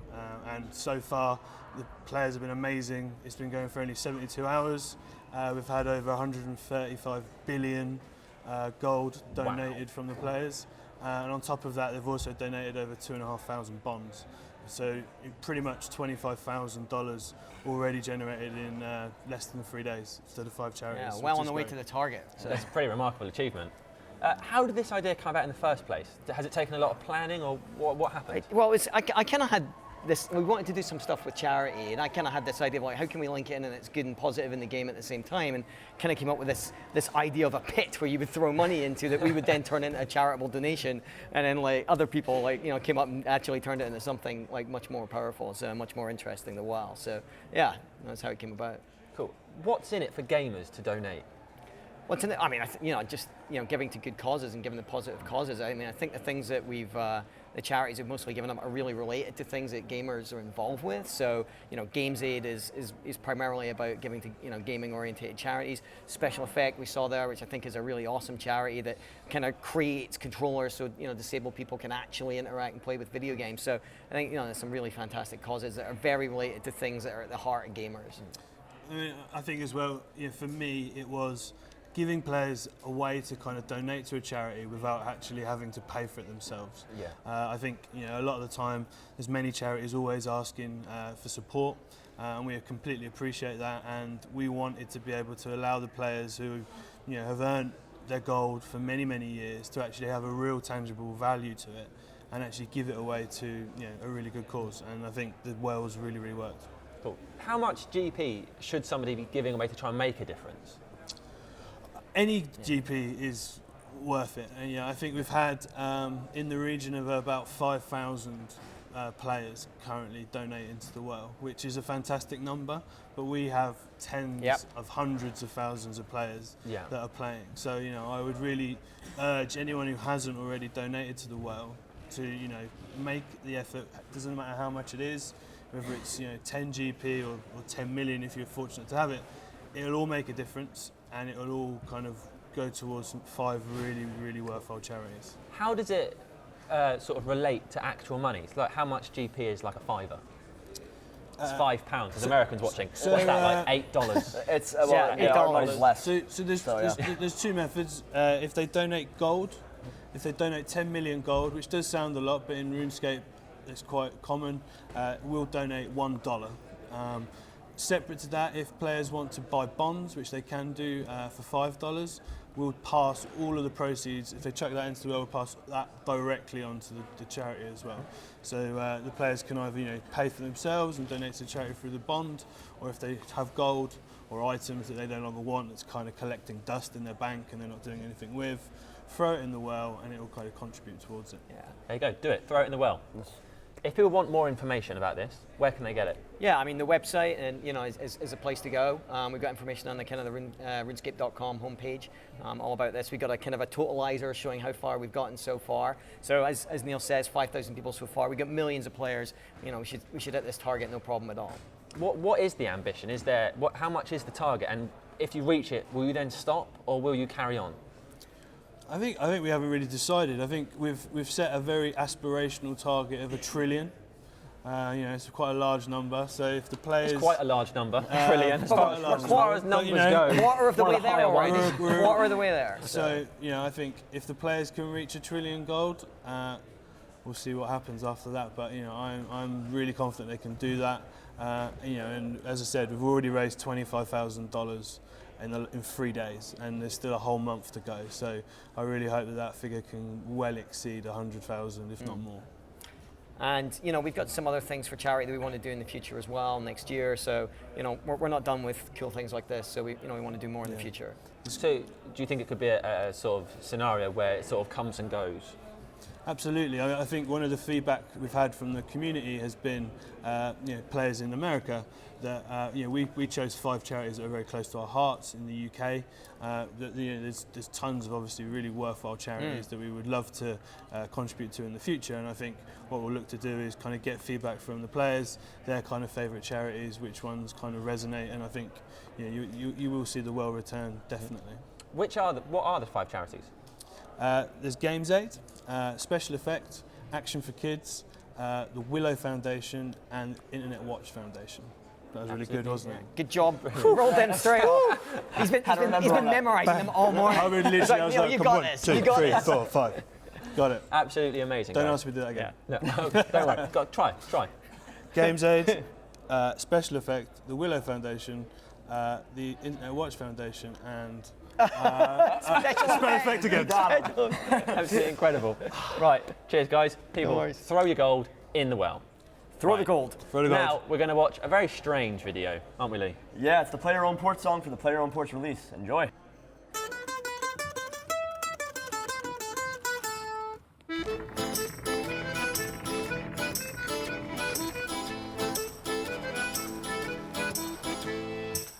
Speaker 27: And so far, the players have been amazing. It's been going for only 72 hours. We've had over 135 billion gold donated from the players. And on top of that, they've also donated over 2,500 bonds. So pretty much $25,000 already generated in less than 3 days instead of 5 charities.
Speaker 28: Yeah, well on the way to the target.
Speaker 1: So that's a pretty remarkable achievement. How did this idea come about in the first place? Has it taken a lot of planning, or what happened?
Speaker 28: Well, I kind of had this. We wanted to do some stuff with charity, and I kind of had this idea of like, how can we link it in and it's good and positive in the game at the same time, and kind of came up with this idea of a pit where you would throw money into that we would then turn into a charitable donation, and then like other people came up and actually turned it into something like much more powerful, so much more interesting than WoW. So yeah, that's how it came about.
Speaker 1: Cool. What's in it for gamers to donate?
Speaker 28: What's in it? I mean, giving to good causes and giving to positive causes. I mean, I think the things that the charities have mostly given up are really related to things that gamers are involved with. So, Games Aid is primarily about giving to, gaming-oriented charities. Special Effect we saw there, which I think is a really awesome charity that kind of creates controllers so, disabled people can actually interact and play with video games. So I think, there's some really fantastic causes that are very related to things that are at the heart of gamers.
Speaker 27: I think as well, for me, it was giving players a way to kind of donate to a charity without actually having to pay for it themselves.
Speaker 1: Yeah.
Speaker 27: I think a lot of the time there's many charities always asking for support, and we completely appreciate that, and we wanted to be able to allow the players who have earned their gold for many, many years to actually have a real tangible value to it and actually give it away to a really good cause, and I think the Wells really, really worked.
Speaker 1: Cool. How much GP should somebody be giving away to try and make a difference?
Speaker 27: Any GP is worth it, and I think we've had in the region of about 5,000 players currently donate into the well, which is a fantastic number, but we have tens of hundreds of thousands of players that are playing. So I would really urge anyone who hasn't already donated to the well to make the effort. It doesn't matter how much it is, whether it's 10 GP or 10 million if you're fortunate to have it. It'll all make a difference, and it'll all kind of go towards 5 really, really worthwhile charities.
Speaker 1: How does it sort of relate to actual money? It's like how much GP is like a $5? It's £5. There's Americans watching. What's that, like $8?
Speaker 2: It's
Speaker 27: $8
Speaker 2: less.
Speaker 27: So there's 2 methods. If they donate gold, if they donate 10 million gold, which does sound a lot, but in RuneScape it's quite common, we'll donate $1. Separate to that, if players want to buy bonds, which they can do for $5, we'll pass all of the proceeds. If they chuck that into the well, we'll pass that directly onto the charity as well. So the players can either pay for themselves and donate to the charity through the bond, or if they have gold, or items that they no longer want that's kind of collecting dust in their bank and they're not doing anything with, throw it in the well and it will kind of contribute towards it.
Speaker 1: Yeah. There you go, do it, throw it in the well. If people want more information about this, where can they get it?
Speaker 28: Yeah, I mean the website and is a place to go. We've got information on the kind of the RuneScape.com homepage all about this. We've got a kind of a totalizer showing how far we've gotten so far. So as Neil says, 5,000 people so far. We've got millions of players. You know, we should hit this target no problem at all.
Speaker 1: What is the ambition? Is there how much is the target? And if you reach it, will you then stop or will you carry on?
Speaker 27: I think we haven't really decided. I think we've set a very aspirational target of $1 trillion. You know, it's quite a large number. So if the players,
Speaker 1: it's quite a large number, $1 trillion. As far as numbers go,
Speaker 28: quarter of the way there already. Quarter of the way there.
Speaker 27: So you know, I think if the players can reach $1 trillion gold, we'll see what happens after that. But you know, I'm really confident they can do that. You know, and as I said, we've already raised $25,000 in 3 days, and there's still a whole month to go. So I really hope that figure can well exceed 100,000, if not more.
Speaker 28: And you know, we've got some other things for charity that we want to do in the future as well next year. So you know, we're not done with cool things like this. So we want to do more in the future.
Speaker 1: So do you think it could be a sort of scenario where it sort of comes and goes?
Speaker 27: Absolutely. I think one of the feedback we've had from the community has been, you know, players in America that you know, we chose 5 charities that are very close to our hearts in the UK. That you know, there's tons of obviously really worthwhile charities that we would love to contribute to in the future. And I think what we'll look to do is kind of get feedback from the players, their kind of favourite charities, which ones kind of resonate. And I think you know, you will see the well return definitely.
Speaker 1: What are the 5 charities?
Speaker 27: There's Games Aid, Special Effect, Action for Kids, the Willow Foundation, and Internet Watch Foundation. That was really good, wasn't it?
Speaker 28: Good job. Rolled them straight off. He's been memorising them all morning.
Speaker 27: I mean, literally, I was like,
Speaker 28: you
Speaker 27: come
Speaker 28: got
Speaker 27: on,
Speaker 28: this.
Speaker 27: 2,
Speaker 28: You got
Speaker 27: 3,
Speaker 28: this.
Speaker 27: 4, 5. Got it.
Speaker 1: Absolutely amazing.
Speaker 27: Don't
Speaker 1: guys.
Speaker 27: ask me to do that again.
Speaker 1: Yeah. No, don't worry. Try.
Speaker 27: Games Aid, Special Effect, the Willow Foundation, the Internet Watch Foundation, and Special Effect again.
Speaker 1: Absolutely incredible. Right, cheers guys. People, throw your gold in the well.
Speaker 28: Throw the gold.
Speaker 27: Throw the gold.
Speaker 1: Now we're going to watch a very strange video, aren't we, Lee?
Speaker 2: Yeah, it's the Play Your Own Porch song for the Play Your Own Porch release. Enjoy.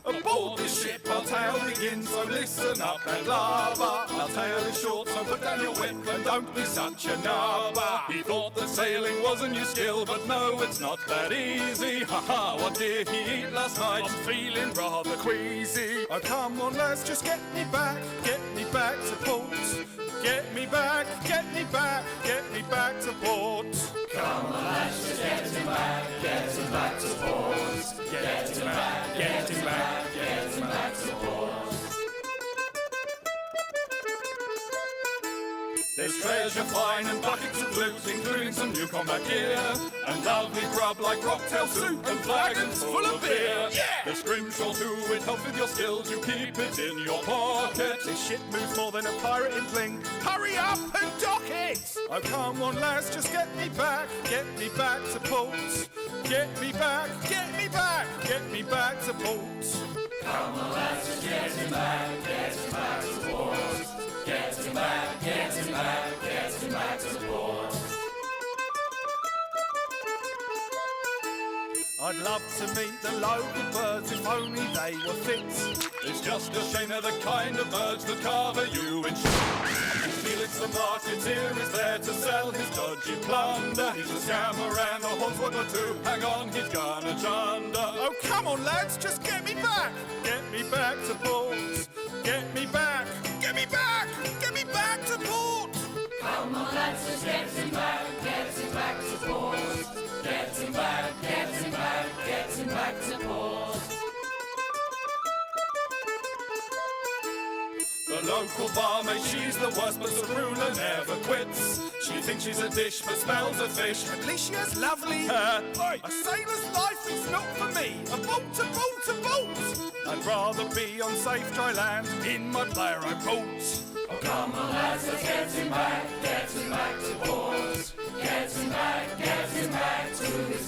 Speaker 3: Aboard this ship, our tale begins, so listen up and lava. Our tale is short, so put down your whip and don't be such a nubba. He thought that sailing was a new skill, but no, it's not that easy. Haha, what did he eat last night? I'm feeling rather queasy. Oh, come on, lads, just get me back to port. Get me back to port. Come on, lads, just get him back to port. Get him back to port. There's treasure fine and buckets of loot, including some new combat gear, and lovely grub like rocktail soup and flagons full of beer. Yeah! There's scrimshaw too, it helps with your skills, you keep it in your pocket. This ship moves more than a pirate in fling. Hurry up and dock it! Oh, come on, lads, just get me back to port. Get me back to port. Come on, lads, just get him back to port. Get him back to port. I'd love to meet the local birds if only they were fit. It's just a shame they're the kind of birds that cover you in Felix the marketeer is there to sell his dodgy plunder. He's a scammer and a hornswoggle too. Hang on, he's gonna chunder. Oh, come on, lads, just get me back to port. Get me back to port. Come on, lads, just get him back to port. Get him back to port. The local barmaid, she's the worst, but the ruler never quits. She thinks she's a dish, but smells a fish. At least she has lovely hair. A sailor's life is not for me. A boat to boat to boat. I'd rather be on safe dry land in my player-owned boat. Oh, come on, lads, let's get him back to port. Get him back to his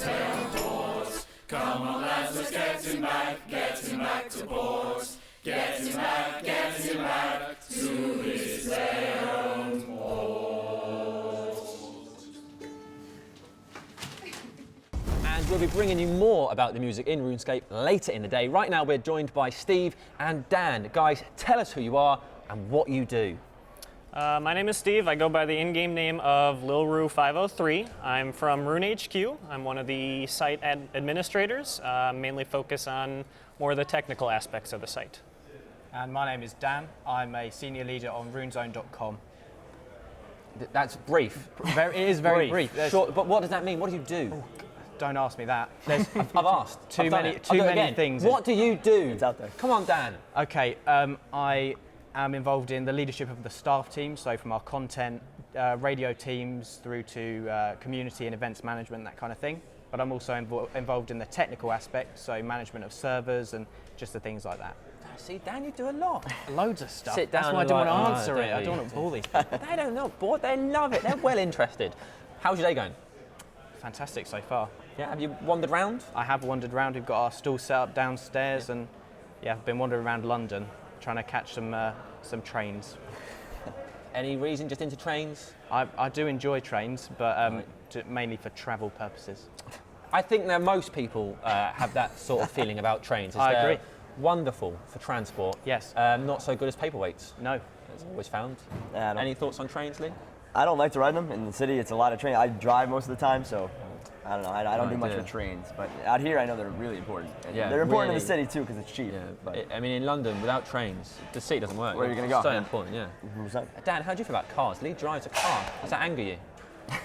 Speaker 3: player-owned port. Come on lads, let's get him back to port. Get him back to his their own port.
Speaker 1: And we'll be bringing you more about the music in RuneScape later in the day. Right now we're joined by Steve and Dan. Guys, tell us who you are and what you do.
Speaker 4: My name is Steve. I go by the in-game name of LilRu503. I'm from RuneHQ. I'm one of the site administrators, mainly focus on more of the technical aspects of the site.
Speaker 5: And my name is Dan. I'm a senior leader on RuneZone.com.
Speaker 1: That's brief.
Speaker 5: It is very brief.
Speaker 1: Short, but what does that mean? What do you do?
Speaker 5: Oh, don't ask me that.
Speaker 1: I've asked.
Speaker 5: Too
Speaker 1: I've done
Speaker 5: many
Speaker 1: it. I'll do it again.
Speaker 5: things.
Speaker 1: What do you do?
Speaker 2: It's out there.
Speaker 1: Come on, Dan.
Speaker 5: Okay, I am involved in the leadership of the staff team, so from our content, radio teams through to community and events management, that kind of thing. But I'm also involved in the technical aspect, so management of servers and just the things like that.
Speaker 1: See, Dan, you do a lot.
Speaker 5: Loads of stuff.
Speaker 1: Sit down.
Speaker 5: That's why I don't want to answer it. I don't want to bore these people.
Speaker 1: They don't know, boy. They love it. They're well interested. How's your day going?
Speaker 5: Fantastic so far.
Speaker 1: Yeah, have you wandered around?
Speaker 5: I have wandered around. We've got our stall set up downstairs, and yeah, I've been wandering around London trying to catch some trains.
Speaker 1: Any reason? Just into trains?
Speaker 5: I do enjoy trains, but mainly for travel purposes.
Speaker 1: I think that most people have that sort of feeling about trains.
Speaker 5: I agree.
Speaker 1: Wonderful for transport.
Speaker 5: Yes.
Speaker 1: Not so good as paperweights.
Speaker 5: No.
Speaker 1: As always found.
Speaker 2: Yeah,
Speaker 1: Any thoughts on trains, Lee?
Speaker 2: I don't like to ride them. In the city, it's a lot of trains. I drive most of the time, so I don't know. I don't do much with trains. But out here, I know they're really important. And they're important in the city, too, because it's cheap.
Speaker 1: Yeah,
Speaker 2: but
Speaker 1: I mean, in London, without trains, the city doesn't work.
Speaker 2: Where are you going to go?
Speaker 1: So important, yeah.
Speaker 2: 100%.
Speaker 1: Dan, how do you feel about cars? Lee drives a car. Does that anger you?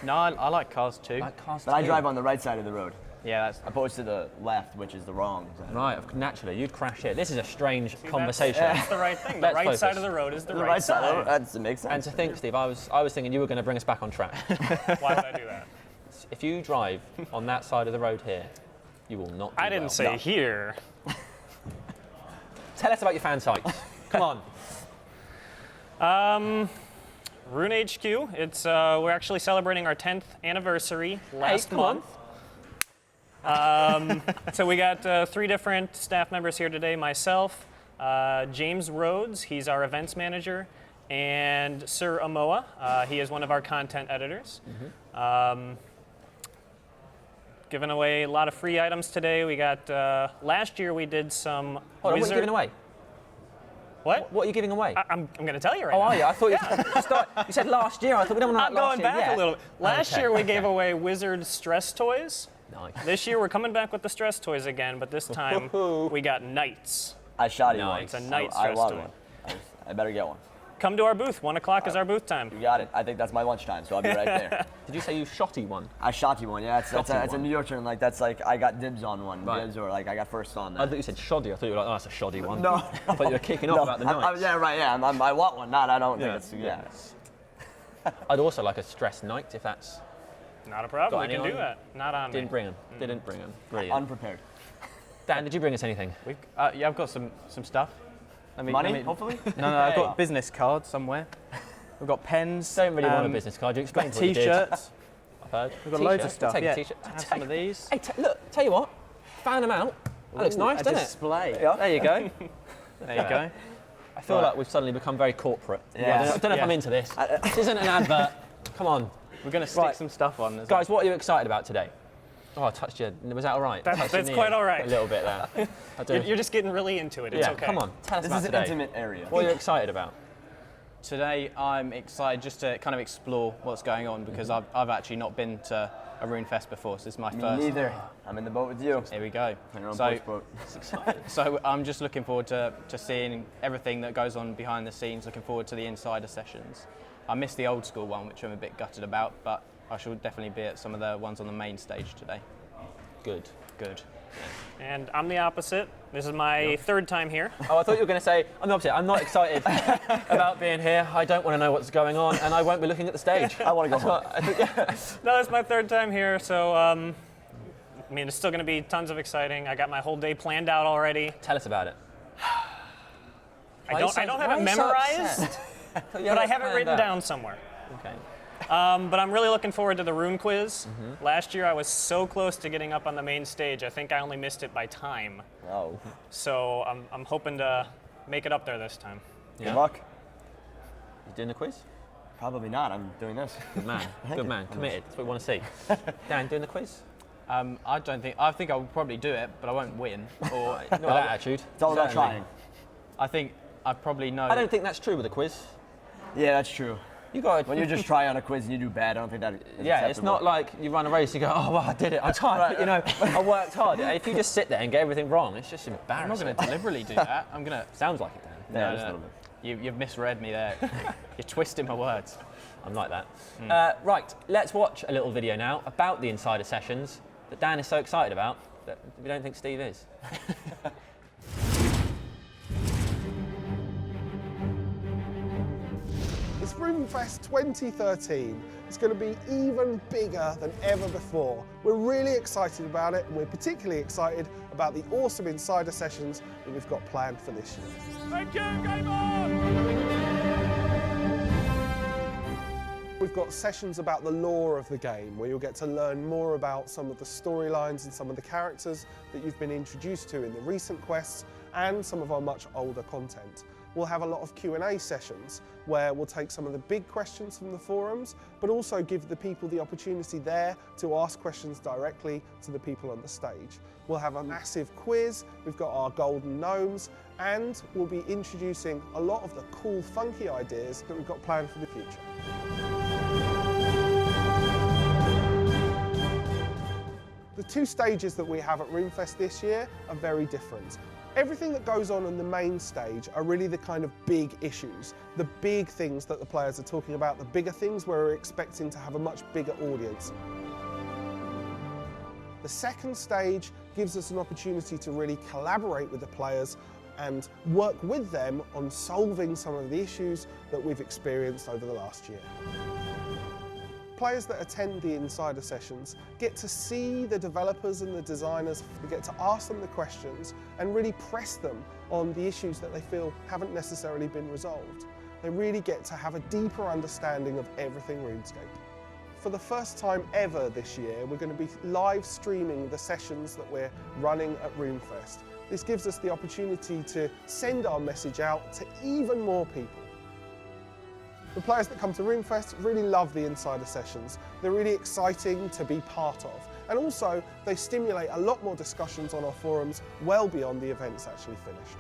Speaker 5: No, I like cars too.
Speaker 1: Like cars
Speaker 2: But I drive on the right side of the road.
Speaker 5: Yeah, that's
Speaker 2: opposed to the left, which is the wrong side.
Speaker 1: Right, naturally, you'd crash here. This is a strange conversation.
Speaker 4: That's the right thing. The right side of the road is the right side.
Speaker 2: That makes sense.
Speaker 1: And to think, Steve, I was thinking you were going to bring us back on track.
Speaker 4: Why did I do that?
Speaker 1: If you drive on that side of the road here, you will not do
Speaker 4: I didn't say here.
Speaker 1: Tell us about your fan sites. Come on.
Speaker 4: RuneHQ. It's we're actually celebrating our 10th anniversary last month. So we got 3 different staff members here today. Myself, James Rhodes, he's our events manager, and Sir Amoa, he is one of our content editors. Giving away a lot of free items today. We got, last year we did some
Speaker 1: Hold on, what are you giving away?
Speaker 4: What?
Speaker 1: What are you giving away?
Speaker 4: I'm going to tell you right now.
Speaker 1: Oh, are you? I thought you said last year. I thought we don't want to
Speaker 4: I'm going back a little bit. Last year we gave away Wizard stress toys.
Speaker 1: Nice.
Speaker 4: This year we're coming back with the stress toys again, but this time we got knights.
Speaker 2: I shot you one.
Speaker 4: It's a knight
Speaker 2: I
Speaker 4: stress
Speaker 2: want
Speaker 4: toy.
Speaker 2: one. I better get one.
Speaker 4: Come to our booth. 1 o'clock is our booth time.
Speaker 2: You got it. I think that's my lunchtime, so I'll be right there.
Speaker 1: Did you say you shotty one?
Speaker 2: I shot you one. Yeah, it's a New York term. Like that's like I got dibs on one.
Speaker 1: Right.
Speaker 2: Dibs or like I got first on that.
Speaker 1: I thought you said shoddy. I thought you were like, oh, that's a shoddy one.
Speaker 2: No.
Speaker 1: I thought you were kicking off about the knights.
Speaker 2: Yeah, right. Yeah, I want one. I don't think it's. Yeah.
Speaker 1: I'd also like a stress knight if that's.
Speaker 4: Not a problem.
Speaker 1: Got
Speaker 4: We can
Speaker 1: any
Speaker 4: do
Speaker 1: on?
Speaker 4: that. Not on
Speaker 1: Didn't
Speaker 4: me.
Speaker 1: bring them. Didn't bring them. Brilliant.
Speaker 2: Unprepared.
Speaker 1: Dan, did you bring us anything?
Speaker 5: Yeah, I've got some stuff.
Speaker 2: Money, hopefully?
Speaker 5: No, I've got business cards somewhere. We've got pens.
Speaker 1: Don't really want a business card. You explained what you did.
Speaker 5: T-shirts.
Speaker 1: I've heard.
Speaker 5: We've got loads of stuff.
Speaker 1: Take
Speaker 5: Yeah.
Speaker 1: a t-shirt.
Speaker 5: I have some of these.
Speaker 1: Hey, look, tell you what. Fan them out. That looks nice,
Speaker 5: a
Speaker 1: doesn't
Speaker 5: display.
Speaker 1: it? Yeah.
Speaker 5: There you go. There you go.
Speaker 1: I feel like we've suddenly become very corporate.
Speaker 5: Yeah.
Speaker 1: I don't know if I'm into this. This isn't an advert. Come on.
Speaker 5: We're going to stick some stuff on.
Speaker 1: Guys, what are you excited about today? Oh, I touched you. Was that all right?
Speaker 4: That's quite all right.
Speaker 1: A little bit there.
Speaker 4: You're just getting really into it. It's
Speaker 1: Yeah,
Speaker 4: okay.
Speaker 1: come on. Tell us
Speaker 2: This
Speaker 1: about
Speaker 2: is an
Speaker 1: today.
Speaker 2: intimate area.
Speaker 1: What are you excited about?
Speaker 5: Today I'm excited just to kind of explore what's going on because I've actually not been to a RuneFest before, so this is my
Speaker 2: Me
Speaker 5: first.
Speaker 2: neither. I'm in the boat with you.
Speaker 5: Here we go.
Speaker 2: On your own
Speaker 5: So,
Speaker 2: post boat.
Speaker 5: so I'm just looking forward to seeing everything that goes on behind the scenes, looking forward to the insider sessions. I missed the old school one, which I'm a bit gutted about, but I shall definitely be at some of the ones on the main stage today.
Speaker 1: Good.
Speaker 5: Good.
Speaker 4: And I'm the opposite. This is my third time here.
Speaker 1: Oh, I thought you were going to say, I'm the opposite. I'm not excited about being here. I don't want to know what's going on, and I won't be looking at the stage.
Speaker 2: I want to go home.
Speaker 4: No, it's my third time here, so I mean, it's still going to be tons of exciting. I got my whole day planned out already.
Speaker 1: Tell us about it.
Speaker 4: I don't have it memorized, but I have it written down somewhere.
Speaker 1: Okay.
Speaker 4: But I'm really looking forward to the Rune quiz. Last year I was so close to getting up on the main stage. I think I only missed it by time.
Speaker 2: Oh.
Speaker 4: So I'm hoping to make it up there this time.
Speaker 2: Good luck.
Speaker 1: You doing the quiz?
Speaker 2: Probably not. I'm doing this.
Speaker 1: Good man. Good man. Committed. That's what we want to see. Dan, doing the quiz?
Speaker 5: I think I will probably do it, but I won't win. Or
Speaker 1: not that attitude.
Speaker 2: It's all about trying.
Speaker 5: I think I probably know.
Speaker 1: I don't think that's true with a quiz.
Speaker 2: Yeah, that's true.
Speaker 1: You got
Speaker 2: when you just try on a quiz and you do bad, I don't think that is
Speaker 1: Yeah,
Speaker 2: acceptable.
Speaker 1: it's not like you run a race, you go, oh, well, I did it, I tried,
Speaker 2: Right.
Speaker 1: you know, I worked hard. If you just sit there and get everything wrong, it's just embarrassing.
Speaker 5: I'm not going to deliberately do that. I'm going to.
Speaker 1: Sounds like it, Dan.
Speaker 2: Yeah, just a little bit.
Speaker 5: You've misread me there. You're twisting my words.
Speaker 1: I'm like that. Right, let's watch a little video now about the insider sessions that Dan is so excited about that we don't think Steve is.
Speaker 6: It's RuneFest 2013. It's going to be even bigger than ever before. We're really excited about it, and we're particularly excited about the awesome insider sessions that we've got planned for this year.
Speaker 3: Thank you, game on!
Speaker 6: We've got sessions about the lore of the game, where you'll get to learn more about some of the storylines and some of the characters that you've been introduced to in the recent quests, and some of our much older content. We'll have a lot of Q&A sessions where we'll take some of the big questions from the forums, but also give the people the opportunity there to ask questions directly to the people on the stage. We'll have a massive quiz, we've got our golden gnomes, and we'll be introducing a lot of the cool, funky ideas that we've got planned for the future. The two stages that we have at RuneFest this year are very different. Everything that goes on the main stage are really the kind of big issues, the big things that the players are talking about, the bigger things where we're expecting to have a much bigger audience. The second stage gives us an opportunity to really collaborate with the players and work with them on solving some of the issues that we've experienced over the last year. Players that attend the insider sessions get to see the developers and the designers, they get to ask them the questions and really press them on the issues that they feel haven't necessarily been resolved. They really get to have a deeper understanding of everything RuneScape. For the first time ever this year, we're going to be live streaming the sessions that we're running at RuneFest. This gives us the opportunity to send our message out to even more people. The players that come to RuneFest really love the insider sessions. They're really exciting to be part of. And also, they stimulate a lot more discussions on our forums well beyond the event's actually finished.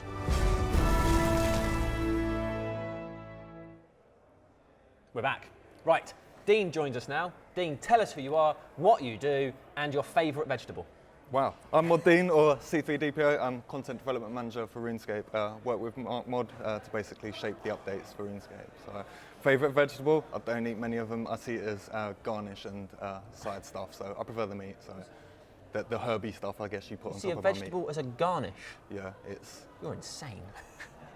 Speaker 1: We're back. Right, Dean joins us now. Dean, tell us who you are, what you do, and your favourite vegetable.
Speaker 7: Wow, I'm Mod Dean, or C3DPO. I'm Content Development Manager for RuneScape. Work with Mark Mod to basically shape the updates for RuneScape. So, favourite vegetable? I don't eat many of them. I see it as garnish and side stuff, so I prefer the meat. So, the herby stuff, I guess you put on top of
Speaker 1: You see a vegetable as a garnish?
Speaker 7: Yeah, it's...
Speaker 1: You're insane.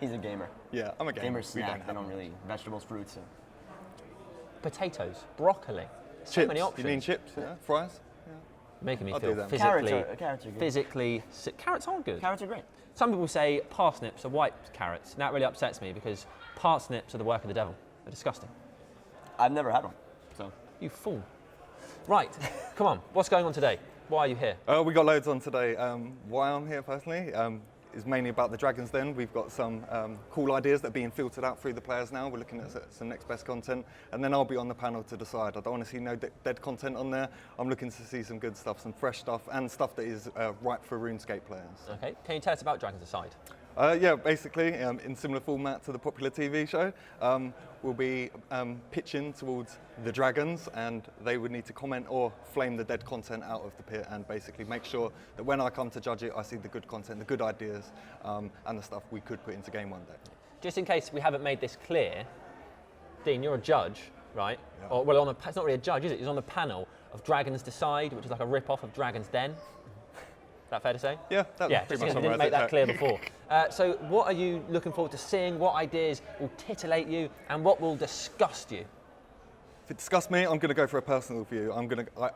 Speaker 2: He's a gamer.
Speaker 7: Yeah, I'm a gamer.
Speaker 2: Gamers snack, they don't really... Vegetables, fruits. And...
Speaker 1: Potatoes, broccoli, so
Speaker 7: chips.
Speaker 1: many options.
Speaker 7: You mean chips, yeah? Fries? Yeah.
Speaker 1: Making me
Speaker 7: I'll
Speaker 1: feel
Speaker 7: do them.
Speaker 1: physically,
Speaker 2: Carrots are good.
Speaker 1: physically sick. Carrots are good.
Speaker 2: Carrots are great.
Speaker 1: Some people say parsnips are white carrots, and that really upsets me because parsnips are the work of the devil. They're disgusting.
Speaker 2: I've never had one, so.
Speaker 1: You fool. Right, come on, what's going on today? Why are you here?
Speaker 7: We got loads on today. Why I'm here personally is mainly about the Dragon's Den. We've got some cool ideas that are being filtered out through the players now. We're looking at some next best content, and then I'll be on the panel to decide. I don't want to see no dead content on there. I'm looking to see some good stuff, some fresh stuff, and stuff that is right for RuneScape players.
Speaker 1: Okay, can you tell us about Dragons Aside?
Speaker 7: Yeah, basically, in similar format to the popular TV show, we'll be pitching towards the dragons, and they would need to comment or flame the dead content out of the pit, and basically make sure that when I come to judge it, I see the good content, the good ideas, and the stuff we could put into game one day.
Speaker 1: Just in case we haven't made this clear, Dean, you're a judge, right?
Speaker 7: Yeah.
Speaker 1: Or, well, it's not really a judge, is it? He's on the panel of Dragons Decide, which is like a rip-off of Dragon's Den. Is that fair to say?
Speaker 7: Yeah, that
Speaker 1: yeah,
Speaker 7: pretty
Speaker 1: just
Speaker 7: much
Speaker 1: because we didn't make that clear
Speaker 7: yeah.
Speaker 1: before. So what are you looking forward to seeing? What ideas will titillate you and what will disgust you?
Speaker 7: If it disgusts me, I'm going to go for a personal view.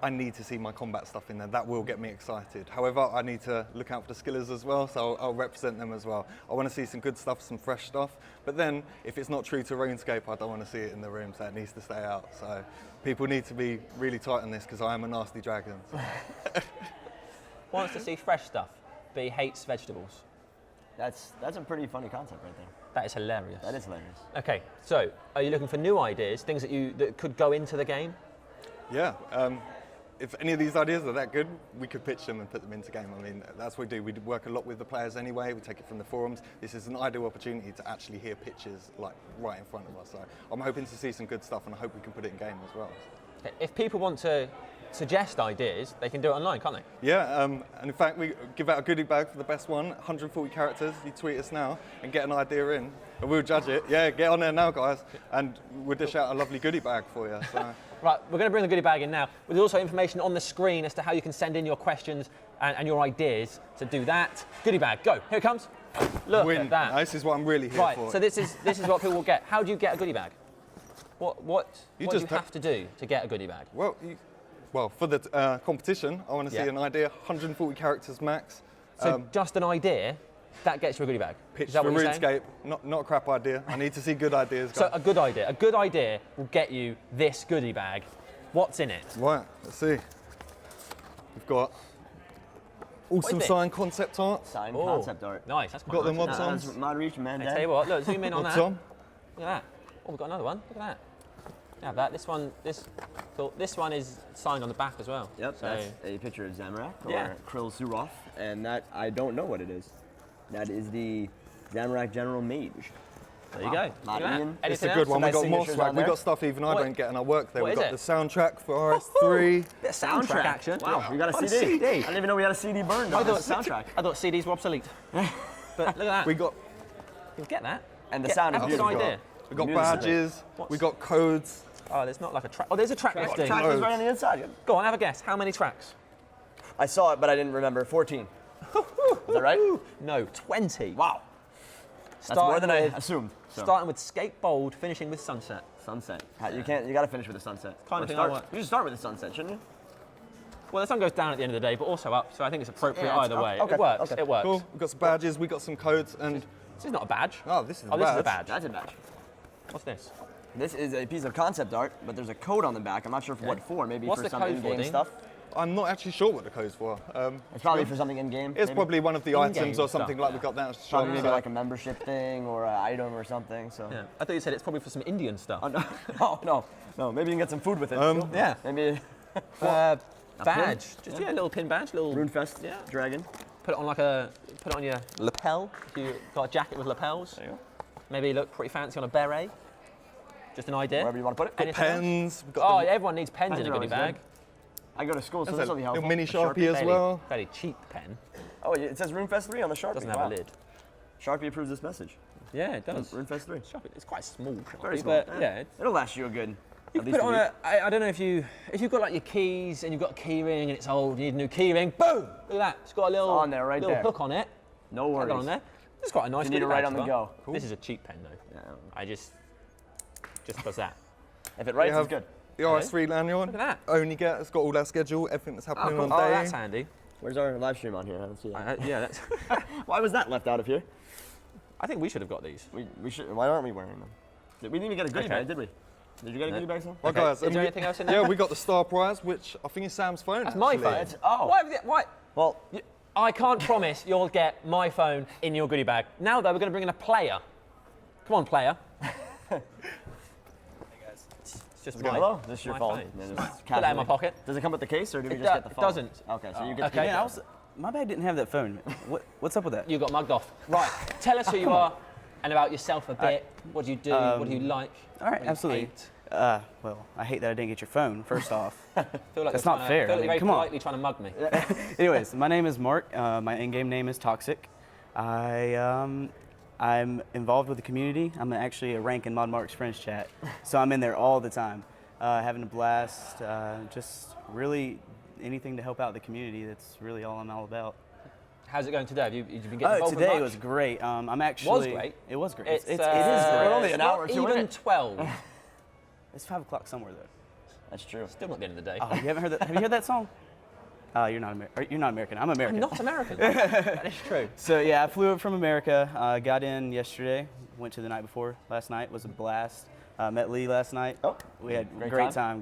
Speaker 7: I need to see my combat stuff in there. That will get me excited. However, I need to look out for the skillers as well, so I'll represent them as well. I want to see some good stuff, some fresh stuff. But then, if it's not true to RuneScape, I don't want to see it in the room, so it needs to stay out. So people need to be really tight on this because I am a nasty dragon. So.
Speaker 1: Wants to see fresh stuff, but he hates vegetables.
Speaker 2: That's a pretty funny concept right there.
Speaker 1: That is hilarious.
Speaker 2: That is hilarious.
Speaker 1: Okay, so are you looking for new ideas, things that could go into the game?
Speaker 7: Yeah. If any of these ideas are that good, we could pitch them and put them into game. I mean, that's what we do. We work a lot with the players anyway. We take it from the forums. This is an ideal opportunity to actually hear pitches like right in front of us. So I'm hoping to see some good stuff, and I hope we can put it in game as well.
Speaker 1: Okay, if people want to suggest ideas, they can do it online, can't they?
Speaker 7: Yeah, and in fact, we give out a goodie bag for the best one, 140 characters. You tweet us now and get an idea in, and we'll judge it. Yeah, get on there now, guys, and we'll dish out a lovely goodie bag for you. So.
Speaker 1: Right, we're going to bring the goodie bag in now. There's also information on the screen as to how you can send in your questions and your ideas. So do that. Goodie bag, go. Here it comes. Look at that.
Speaker 7: This is what I'm really here
Speaker 1: right,
Speaker 7: for.
Speaker 1: So this is what people will get. How do you get a goodie bag? What do you have to do to get a goodie bag?
Speaker 7: Well, for the competition, I want to see an idea, 140 characters max.
Speaker 1: So just an idea, that gets you a goodie bag.
Speaker 7: Pitch
Speaker 1: is that
Speaker 7: for
Speaker 1: what you're
Speaker 7: RuneScape, not a crap idea. I need to see good ideas. Guys.
Speaker 1: So a good idea will get you this goodie bag. What's in it?
Speaker 7: Right, let's see. We've got awesome signed concept art.
Speaker 2: Signed concept art.
Speaker 1: Nice, that's quite
Speaker 7: got
Speaker 1: nice.
Speaker 7: the mods on.
Speaker 2: That's mod reach, man.
Speaker 1: I tell you what, look, zoom in on that.
Speaker 7: On.
Speaker 1: Look at that. Oh, we've got another one. Look at that. Have that. This one is signed on the back as well.
Speaker 2: Yep,
Speaker 1: so.
Speaker 2: that's a picture of Zamrak or Krill Suroth, and that I don't know what it is. That is the Zamrak General Mage.
Speaker 1: There you go.
Speaker 7: It's a good one. We've got more swag. We've got stuff even I don't get, and I work there. We've got the soundtrack for RS3.
Speaker 1: Bit of soundtrack action.
Speaker 2: Wow, we got a CD. I didn't even know we had a CD burned on the soundtrack.
Speaker 1: I thought CDs were obsolete. But look at that.
Speaker 7: We got.
Speaker 1: You'll get that.
Speaker 2: And the sound is beautiful.
Speaker 1: Idea.
Speaker 7: We've got badges. We've got codes.
Speaker 1: Oh, there's not like a track. Oh, there's a track listing.
Speaker 2: Track is right on the inside.
Speaker 1: Go on, have a guess. How many tracks?
Speaker 2: I saw it, but I didn't remember. 14. Is that right?
Speaker 1: No, 20.
Speaker 2: Wow. That's more than I assumed. So.
Speaker 1: Starting with Scape Bold, finishing with Sunset.
Speaker 2: Sunset. You got to finish with the sunset.
Speaker 1: Kind of thing I want.
Speaker 2: You should start with the sunset, shouldn't you?
Speaker 1: Well, the sun goes down at the end of the day, but also up, so I think it's appropriate either way.
Speaker 2: Okay.
Speaker 1: It works. It works.
Speaker 7: Cool. We've got some badges. We've got some codes, and
Speaker 1: this is not a badge.
Speaker 7: Oh, this is a badge.
Speaker 1: This is a badge.
Speaker 2: That's a badge.
Speaker 1: What's this?
Speaker 2: This is a piece of concept art, but there's a code on the back. I'm not sure for what for. Maybe
Speaker 1: What's
Speaker 2: for
Speaker 1: the
Speaker 2: some
Speaker 1: code
Speaker 2: in-game
Speaker 1: for,
Speaker 2: stuff.
Speaker 7: I'm not actually sure what the code's for.
Speaker 2: It's probably for something in-game.
Speaker 7: It's probably one of the items or something like we got down.
Speaker 2: Probably maybe like a membership thing or an item or something. So.
Speaker 1: Yeah. I thought you said it's probably for some Indian stuff.
Speaker 2: Oh, no. Maybe you can get some food with it.
Speaker 1: Yeah.
Speaker 2: Maybe.
Speaker 1: Badge. Just a little pin badge. Little
Speaker 2: RuneFest dragon.
Speaker 1: Put it on your lapel. If you got a jacket with lapels.
Speaker 2: There you go.
Speaker 1: Maybe look pretty fancy on a beret. Just an idea.
Speaker 2: Wherever you want to put it.
Speaker 7: Pens.
Speaker 1: Everyone needs pens in a goodie bag.
Speaker 2: I go to school, so this will be helpful.
Speaker 7: A mini Sharpie as well.
Speaker 1: Very cheap pen.
Speaker 2: Oh, it says RuneFest 3 on the Sharpie.
Speaker 1: Doesn't have a lid.
Speaker 2: Sharpie approves this message.
Speaker 1: Yeah, it does.
Speaker 2: RuneFest 3.
Speaker 1: Sharpie, it's quite small. Sharpie,
Speaker 2: Very small.
Speaker 1: But yeah,
Speaker 2: it'll last you a good.
Speaker 1: You can put it on I don't know if you've got like your keys and you've got a key ring and it's old, you need a new key ring. Boom! Look at that. It's got a little
Speaker 2: on there,
Speaker 1: little hook on it.
Speaker 2: No worries.
Speaker 1: On there. It's quite a nice.
Speaker 2: You need it right on the go.
Speaker 1: Cool. This is a cheap pen though. Yeah. I just does that.
Speaker 2: If it writes, it's good.
Speaker 7: The RS3 lanyard.
Speaker 1: Look at that.
Speaker 7: Only get. It's got all our schedule, everything that's happening on day.
Speaker 1: Oh, that's handy.
Speaker 2: Where's our live stream on here? I don't see it.
Speaker 1: Yeah, that's.
Speaker 2: Why was that left out of here?
Speaker 1: I think we should have got these.
Speaker 2: We should. Why aren't we wearing them? We didn't even get a goodie bag, did we? Did you get a goodie bag, Sam?
Speaker 7: Well, guys,
Speaker 1: is there anything else in there?
Speaker 7: Yeah, we got the star prize, which I think is Sam's phone.
Speaker 1: That's my phone. Why?
Speaker 2: Well,
Speaker 1: I can't promise you'll get my phone in your goodie bag. Now, though, we're going to bring in a player. Come on, player. Just
Speaker 2: hello. This is your phone.
Speaker 1: Put that in my pocket.
Speaker 2: Does it come with the case, or do we just get the phone?
Speaker 1: It doesn't.
Speaker 2: Okay, so you get the case.
Speaker 8: My bag didn't have that phone. What's up with that?
Speaker 1: You got mugged off. Right. Tell us who you are and about yourself a bit. What do you do? What do you like?
Speaker 8: All right, absolutely. Well, I hate that I didn't get your phone, first off.
Speaker 1: Feel like
Speaker 8: that's not fair.
Speaker 1: I feel like you're
Speaker 8: come
Speaker 1: very politely trying to mug me.
Speaker 8: Anyways, my name is Mark. My in-game name is Toxic. I'm involved with the community. I'm actually a rank in Mod Mark's Friends chat, so I'm in there all the time, having a blast. Just really anything to help out the community. That's really all I'm all about.
Speaker 1: How's it going today? Have you been getting involved
Speaker 8: today
Speaker 1: with much?
Speaker 8: was great. I'm actually.
Speaker 1: Was great.
Speaker 8: It was great.
Speaker 1: It is great.
Speaker 8: We're
Speaker 2: only an hour or two
Speaker 1: even
Speaker 2: in.
Speaker 1: 12.
Speaker 8: It's 5 o'clock somewhere though.
Speaker 2: That's true.
Speaker 1: Still not the end of the day.
Speaker 8: Oh, you haven't heard that? Have you heard that song? You're not American. I'm American.
Speaker 1: I'm not American. That is true.
Speaker 8: So yeah, I flew up from America. Got in yesterday. Went to the night before last night. Was a blast. Met Lee last night.
Speaker 2: Oh,
Speaker 8: we had
Speaker 2: great
Speaker 8: time.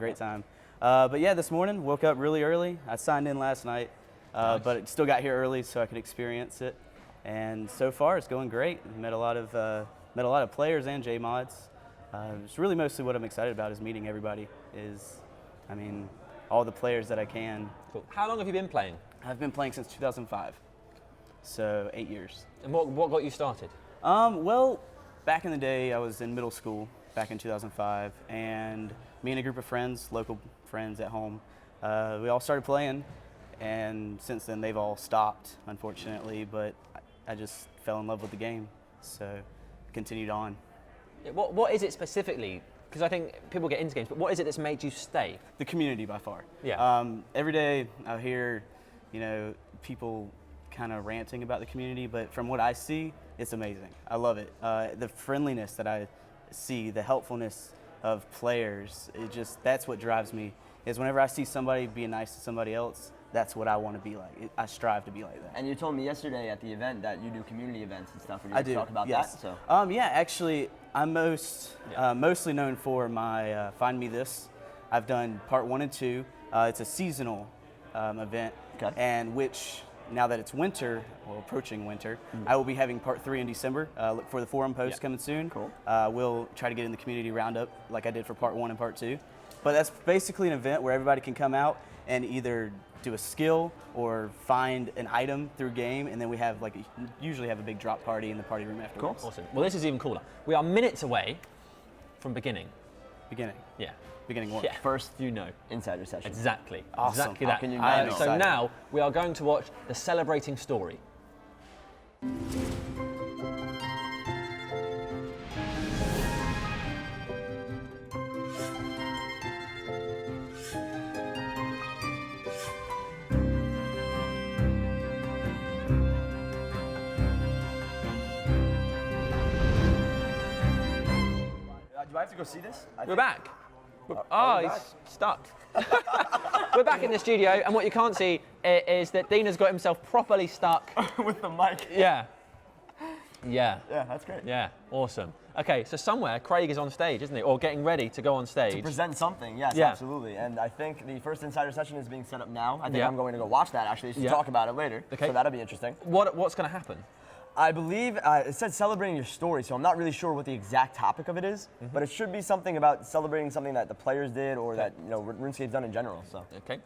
Speaker 8: But yeah, this morning woke up really early. I signed in last night, but still got here early so I could experience it. And so far, it's going great. Met a lot of players and JMods. It's really mostly what I'm excited about is meeting everybody. All the players that I can.
Speaker 1: Cool. How long have you been playing?
Speaker 8: I've been playing since 2005, so 8 years.
Speaker 1: And what got you started?
Speaker 8: Well, back in the day, I was in middle school back in 2005, and me and a group of friends, local friends at home, we all started playing, and since then they've all stopped, unfortunately, but I just fell in love with the game, so continued on.
Speaker 1: Yeah, what is it specifically? Because I think people get into games, but what is it that's made you stay?
Speaker 8: The community, by far.
Speaker 1: Yeah.
Speaker 8: Every day I hear, people kind of ranting about the community, but from what I see, it's amazing. I love it. The friendliness that I see, the helpfulness of players, that's what drives me, is whenever I see somebody being nice to somebody else, that's what I want to be like. I strive to be like that.
Speaker 2: And you told me yesterday at the event that you do community events and stuff. Would you
Speaker 8: I do.
Speaker 2: talk about
Speaker 8: yes.
Speaker 2: that? So.
Speaker 8: Yeah, actually, I'm mostly known for my Find Me This. I've done part 1 and 2. It's a seasonal event, and which, now that it's winter, or approaching winter, I will be having part 3 in December. Look for the forum post coming soon.
Speaker 2: Cool.
Speaker 8: We'll try to get in the community roundup like I did for part 1 and part 2. But that's basically an event where everybody can come out and either do a skill or find an item through game, and then we have usually have a big drop party in the party room afterwards.
Speaker 1: Cool. Awesome. Well, this is even cooler. We are minutes away from beginning.
Speaker 8: Beginning?
Speaker 1: Yeah.
Speaker 8: Beginning what?
Speaker 1: Yeah.
Speaker 2: First,
Speaker 1: insider session. Exactly.
Speaker 8: Awesome.
Speaker 1: Exactly
Speaker 2: How
Speaker 1: that.
Speaker 2: can you not know?
Speaker 1: So now we are going to watch the celebrating story.
Speaker 2: Do I have to go see this?
Speaker 1: We're back.
Speaker 2: we're
Speaker 1: He's
Speaker 2: back.
Speaker 1: stuck. We're back in the studio, and what you can't see is that Dean has got himself properly stuck.
Speaker 2: With the mic.
Speaker 1: Yeah. Yeah.
Speaker 2: Yeah, that's great.
Speaker 1: Yeah, awesome. Okay, so somewhere Craig is on stage, isn't he? Or getting ready to go on stage.
Speaker 2: To present something, yes,
Speaker 1: Yeah.
Speaker 2: absolutely. And I think the first insider session is being set up now. I think
Speaker 1: Yeah.
Speaker 2: I'm going to go watch that actually to
Speaker 1: Yeah.
Speaker 2: talk about it later.
Speaker 1: Okay.
Speaker 2: So that'll be interesting.
Speaker 1: What's going to happen?
Speaker 2: I believe it said celebrating your story, so I'm not really sure what the exact topic of it is, but it should be something about celebrating something that the players did or that RuneScape's done in general. So.
Speaker 1: Okay.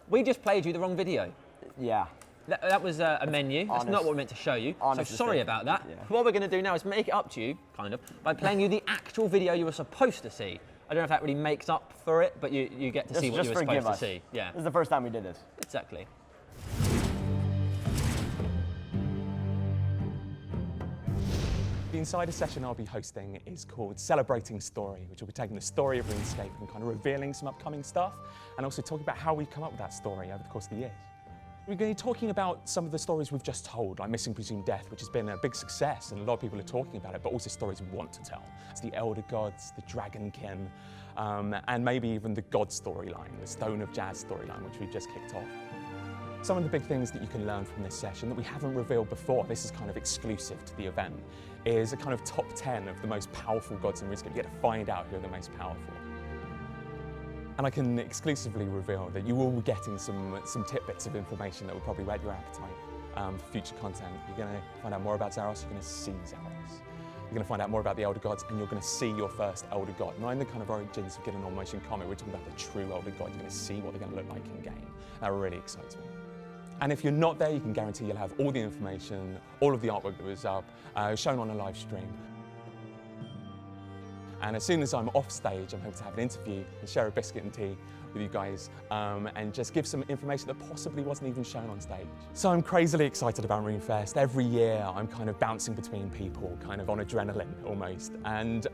Speaker 1: We just played you the wrong video.
Speaker 2: Yeah.
Speaker 1: That was a menu. That's not what we meant to show you. So sorry about that. Yeah. What we're going to do now is make it up to you, kind of, by playing you the actual video you were supposed to see. I don't know if that really makes up for it, but you get to see what you were supposed to see. Yeah.
Speaker 2: This is the first time we did this.
Speaker 1: Exactly.
Speaker 9: The insider session I'll be hosting is called Celebrating Story, which will be taking the story of RuneScape and kind of revealing some upcoming stuff, and also talking about how we've come up with that story over the course of the years. We're going to be talking about some of the stories we've just told, like Missing Presumed Death, which has been a big success, and a lot of people are talking about it, but also stories we want to tell. It's the Elder Gods, the Dragonkin, and maybe even the God storyline, the Stone of Jazz storyline, which we've just kicked off. Some of the big things that you can learn from this session that we haven't revealed before, this is kind of exclusive to the event, is a kind of top 10 of the most powerful gods in RuneScape. You get to find out who are the most powerful. And I can exclusively reveal that you will be getting some tidbits of information that will probably whet your appetite for future content. You're going to find out more about Zaros, you're going to see Zaros. You're going to find out more about the Elder Gods, and you're going to see your first Elder God. Not in the kind of origins of getting on motion comic, we're talking about the true Elder God. You're going to see what they're going to look like in game. That really excites me. And if you're not there, you can guarantee you'll have all the information, all of the artwork that was up, shown on a live stream. And as soon as I'm off stage, I'm hoping to have an interview and share a biscuit and tea with you guys and just give some information that possibly wasn't even shown on stage. So I'm crazily excited about RuneFest. Every year I'm kind of bouncing between people, kind of on adrenaline almost. And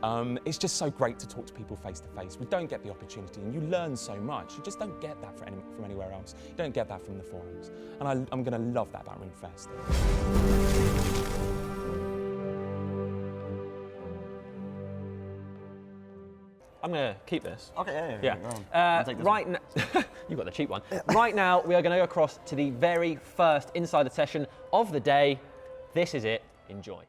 Speaker 9: it's just so great to talk to people face to face. We don't get the opportunity and you learn so much. You just don't get that from anywhere else. You don't get that from the forums. And I'm gonna love that about RuneFest.
Speaker 1: I'm gonna keep this.
Speaker 2: Okay,
Speaker 1: Yeah.
Speaker 2: I'll take this
Speaker 1: Right now, you got the cheap one. Right now, we are going to go across to the very first insider session of the day. This is it. Enjoy.